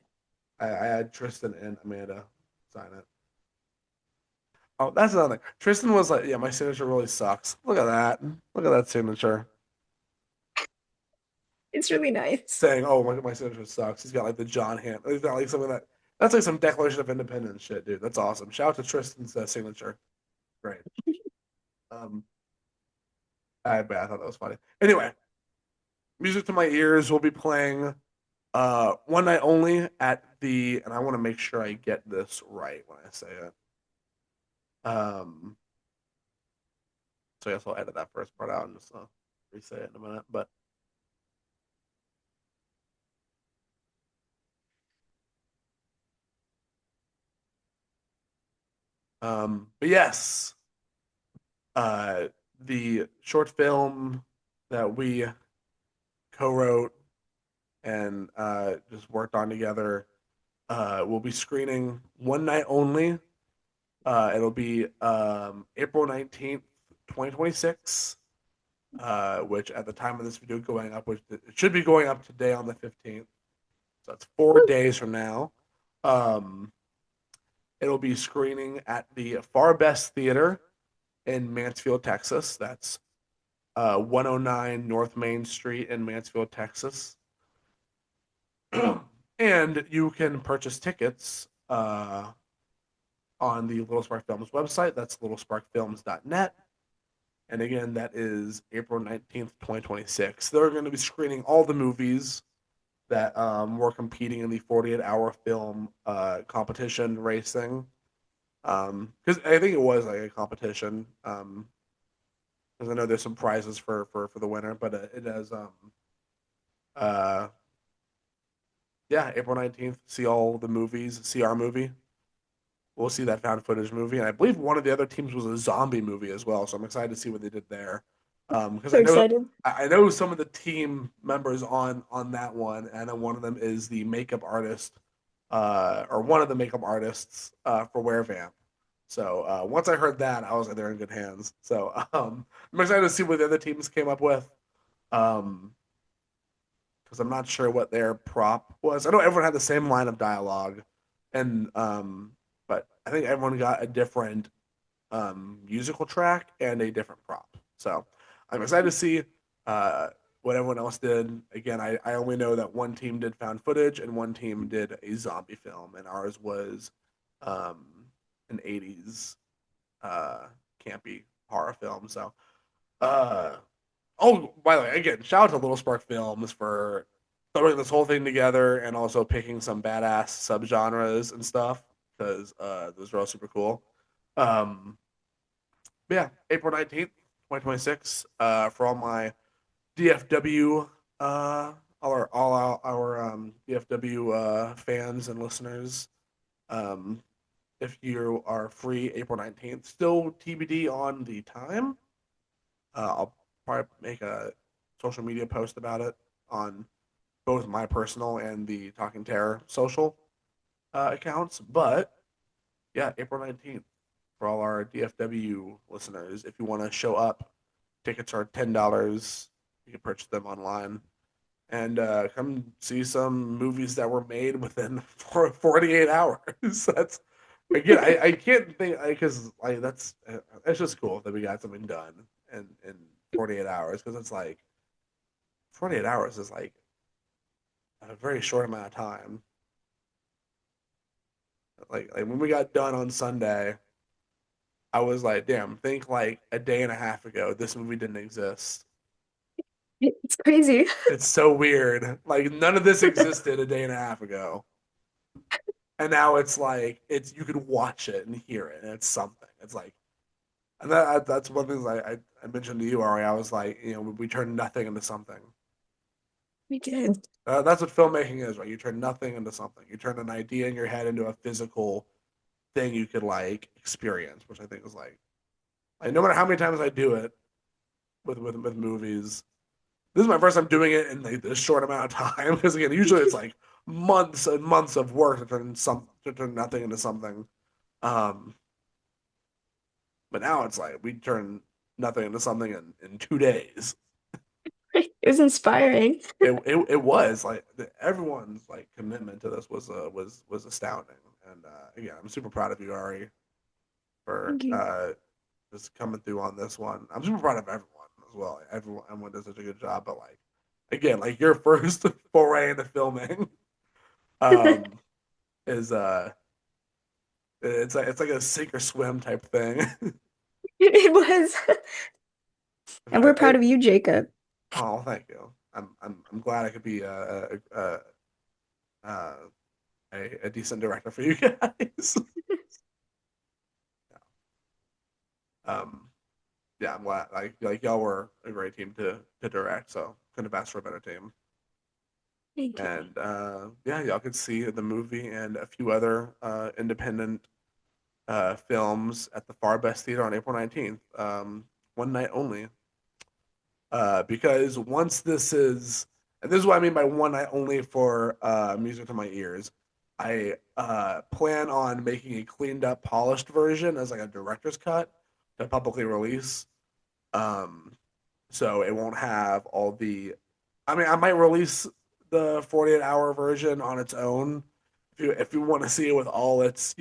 I had Tristan and Amanda sign it. Oh, that's another thing. Tristan was like, "Yeah, my signature really sucks. Look at that. Look at that signature." It's really nice. Saying, "Oh, my signature sucks." He's got like the John hand. He's got like something that's like some Declaration of Independence shit, dude. That's awesome. Shout out to Tristan's signature. Great. Um, I thought that was funny. Anyway, music to my ears will be playing one night only at the, and I want to make sure I get this right when I say it. Um, so I guess I'll edit that first part out and just re-say it in a minute. But yes, uh, the short film that we co-wrote and just worked on together will be screening one night only. It'll be April 19th, 2026, which at the time of this video going up, which it should be going up today on the 15th. So that's 4 days from now. Um, it'll be screening at the Far Best Theater in Mansfield, Texas. That's 109 North Main Street in Mansfield, Texas. And you can purchase tickets on the Little Spark Films website. That's littlesparkfilms.net. And again, that is April 19th, 2026. They're going to be screening all the movies that were competing in the 48-hour film competition racing. Because I think it was like a competition. Because I know there's some prizes for the winner, but it has uh yeah, April 19th. See all the movies. See our movie. We'll see that found footage movie, and I believe one of the other teams was a zombie movie as well. So I'm excited to see what they did there. Because So excited. I know some of the team members on that one, and then one of them is the makeup artist, or one of the makeup artists for Werevamp. So once I heard that, I was like, they're in good hands. So I'm excited to see what the other teams came up with. Um, because I'm not sure what their prop was. I know everyone had the same line of dialogue, and but I think everyone got a different musical track and a different prop. So I'm excited to see uh, what everyone else did. Again, I only know that one team did found footage and one team did a zombie film, and ours was um, an '80s uh, campy horror film. So uh, oh, by the way, again, shout out to Little Spark Films for throwing this whole thing together and also picking some badass subgenres and stuff because those are all super cool. Um, but yeah, April 19th, 2026, for all my DFW, all our DFW fans and listeners. Um, if you are free April 19th, still TBD on the time. I'll probably make a social media post about it on both my personal and the Talking Terror social accounts. But yeah, April 19th for all our DFW listeners. If you want to show up, tickets are $10. You can purchase them online and come see some movies that were made within 48 hours. That's again, I can't think because like that's it's just cool that we got something done in 48 hours because it's like 48 hours is like a very short amount of time. Like when we got done on Sunday, I was like, damn, think like a day and a half ago, this movie didn't exist. It's crazy. It's so weird. Like none of this existed a day and a half ago. And now it's like it's you could watch it and hear it and it's something. It's like and that's one thing I mentioned to you, Ari. I was like, we turn nothing into something. We did. That's what filmmaking is, right? You turn nothing into something. You turn an idea in your head into a physical thing you could like experience, which I think is like no matter how many times I do it with movies, this is my first time doing it in like this short amount of time. Because again, usually it's like months and months of work to turn nothing into something. Um, but now it's like we turn nothing into something in 2 days. It was inspiring. It was like everyone's like commitment to this was astounding. And again, I'm super proud of you, Ari, for Thank you. just coming through on this one. I'm super proud of everyone as well. Everyone does such a good job. But like again, like your first foray into filming um is it's like a sink or swim type thing. It was. And we're proud of you, Jacob. Oh, thank you. I'm glad I could be uh, a decent director for you guys. um, yeah, I'm glad. Like y'all were a great team to direct, so couldn't have asked for a better team. Thank you. And yeah, y'all could see the movie and a few other independent films at the Far Best Theater on April 19th. One night only. Because once this is, and this is what I mean by one night only for music to my ears. I plan on making a cleaned up, polished version as like a director's cut to publicly release. Um, so it won't have all the. I mean, I might release the 48-hour version on its own if you want to see it with all its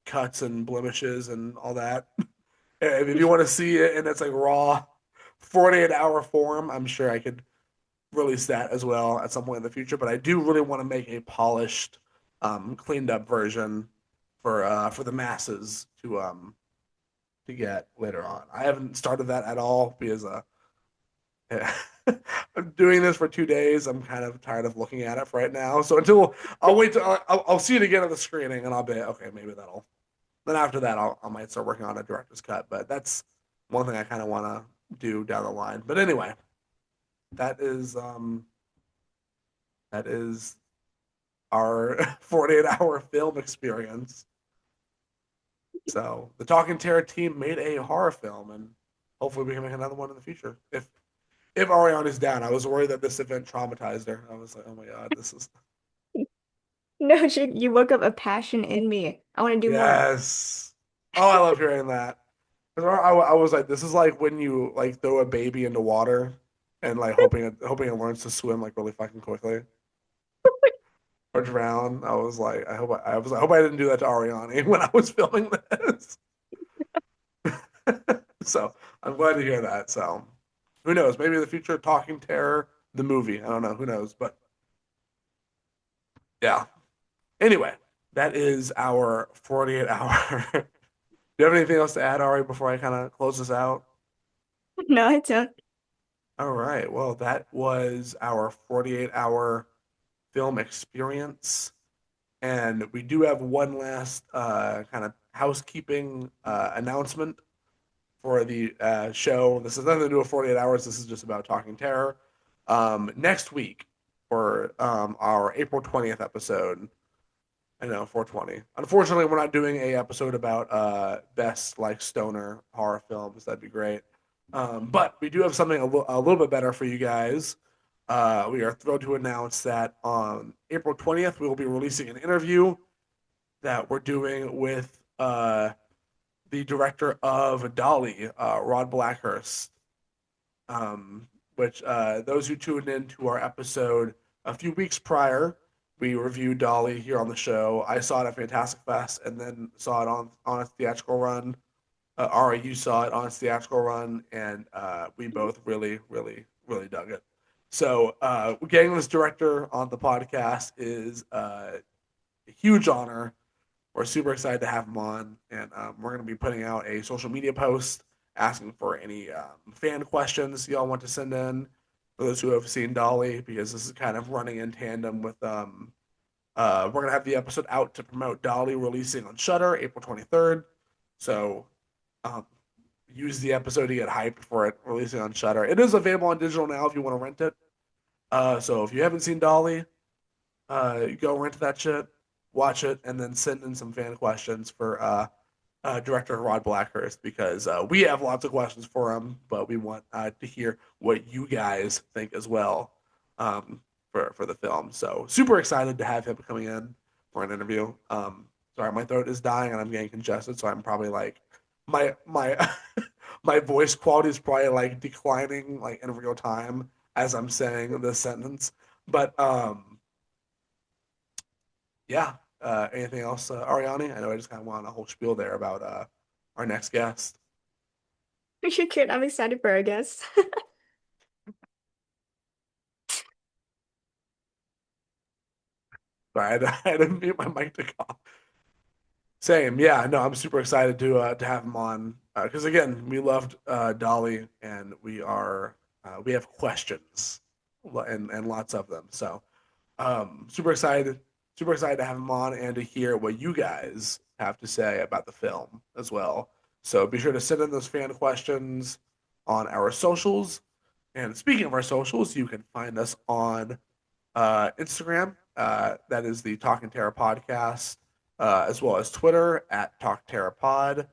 cuts and blemishes and all that. If you want to see it in its like raw 48-hour form, I'm sure I could release that as well at some point in the future. But I do really want to make a polished, cleaned up version for the masses to get later on. I haven't started that at all because I'm doing this for 2 days. I'm kind of tired of looking at it for right now. So until I'll wait till I'll see it again at the screening and I'll be okay. Maybe that'll then after that I might start working on a director's cut. But that's one thing I kind of want to do down the line. But anyway, that is um that is our 48-hour film experience. So the Talking Terror team made a horror film, and hopefully we can make another one in the future. If Ariane is down, I was worried that this event traumatized her. I was like, oh my god, this is No, you woke up a passion in me. I want to do more. yes. Oh, I love hearing that. I was like, this is like when you like throw a baby into water and like hoping it learns to swim like really fucking quickly or drown. I was like, I hope I didn't do that to Ariane when I was filming this. So I'm glad to hear that. So who knows? Maybe in the future, Talking Terror, the movie. I don't know. Who knows? But yeah. Anyway, that is our 48 hour. Do you have anything else to add, Ari, before I kind of close this out? No, I don't. All right. Well, that was our 48-hour film experience. And we do have one last kind of housekeeping announcement for the show. This has nothing to do with 48 hours. This is just about Talking Terror. Next week for our April 20th episode. I know, 420. Unfortunately, we're not doing a episode about best like stoner horror films. That'd be great. But we do have something a little bit better for you guys. We are thrilled to announce that on April 20th, we will be releasing an interview that we're doing with the director of Dolly, Rod Blackhurst. Which those who tuned in to our episode a few weeks prior, we reviewed Dolly here on the show. I saw it at Fantastic Fest and then saw it on its theatrical run. Ari, you saw it on its theatrical run, and we both really, really, really dug it. So, getting this director on the podcast is a huge honor. We're super excited to have him on, and we're going to be putting out a social media post asking for any fan questions y'all want to send in for those who have seen Dolly, because this is kind of running in tandem with we're gonna have the episode out to promote Dolly releasing on Shudder April 23rd. So um, use the episode to get hyped for it releasing on Shudder. It is available on digital now if you want to rent it. So if you haven't seen Dolly, go rent that shit, watch it, and then send in some fan questions for director Rod Blackhurst, because we have lots of questions for him, but we want to hear what you guys think as well for the film. So super excited to have him coming in for an interview. Sorry, my throat is dying and I'm getting congested, so I'm probably like my my voice quality is probably like declining like in real time as I'm saying this sentence. But yeah. Anything else, Ariane? I know I just kind of went on a whole spiel there about our next guest. You're good. I'm excited for our guest. Sorry, I had to mute my mic to cough. Same, yeah. No, I'm super excited to have him on because again, we loved Dolly, and we have questions and lots of them. So super excited to have him on and to hear what you guys have to say about the film as well. So be sure to send in those fan questions on our socials. And speaking of our socials, you can find us on Instagram. That is the Talking Terra podcast, as well as Twitter at Talk Terra Pod.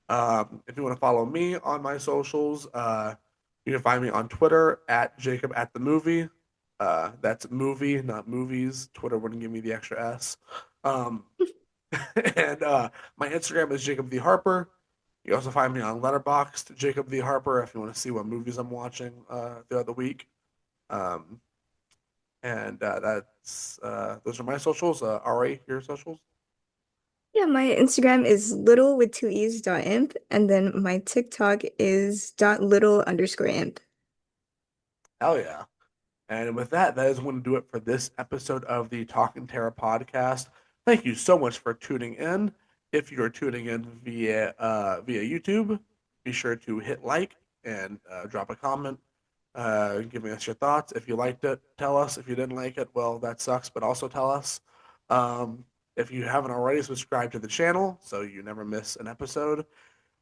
If you want to follow me on my socials, you can find me on Twitter at Jacob at the movie. That's movie, not movies. Twitter wouldn't give me the extra S. Um, and my Instagram is Jacob the Harper. You also find me on Letterboxd, Jacob the Harper, if you want to see what movies I'm watching throughout the week. Um, and that's those are my socials. Ari, your socials? Yeah, my Instagram is little with two e's dot imp, and then my TikTok is dot little underscore imp. Hell yeah. And with that, that is going to do it for this episode of the Talking Terra podcast. Thank you so much for tuning in. If you're tuning in via YouTube, be sure to hit like and drop a comment, giving us your thoughts. If you liked it, tell us. If you didn't like it, well, that sucks, but also tell us. If you haven't already, subscribe to the channel so you never miss an episode.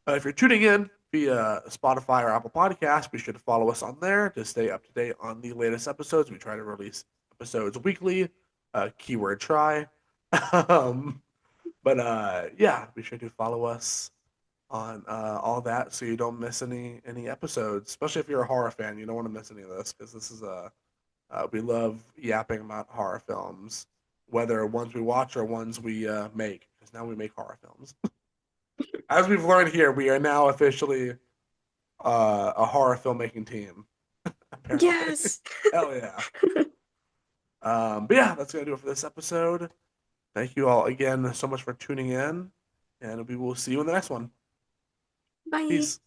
If you're tuning in via Spotify or Apple Podcasts, be sure to follow us on there to stay up to date on the latest episodes. We try to release episodes weekly. Keyword try. um, but yeah, be sure to follow us on all that so you don't miss any episodes. Especially if you're a horror fan, you don't want to miss any of this, because this is we love yapping about horror films, whether ones we watch or ones we make. Because now we make horror films. As we've learned here, we are now officially a horror filmmaking team. Apparently, Yes. hell yeah. But yeah, that's gonna do it for this episode. Thank you all again so much for tuning in, and we will see you in the next one. Bye. Peace.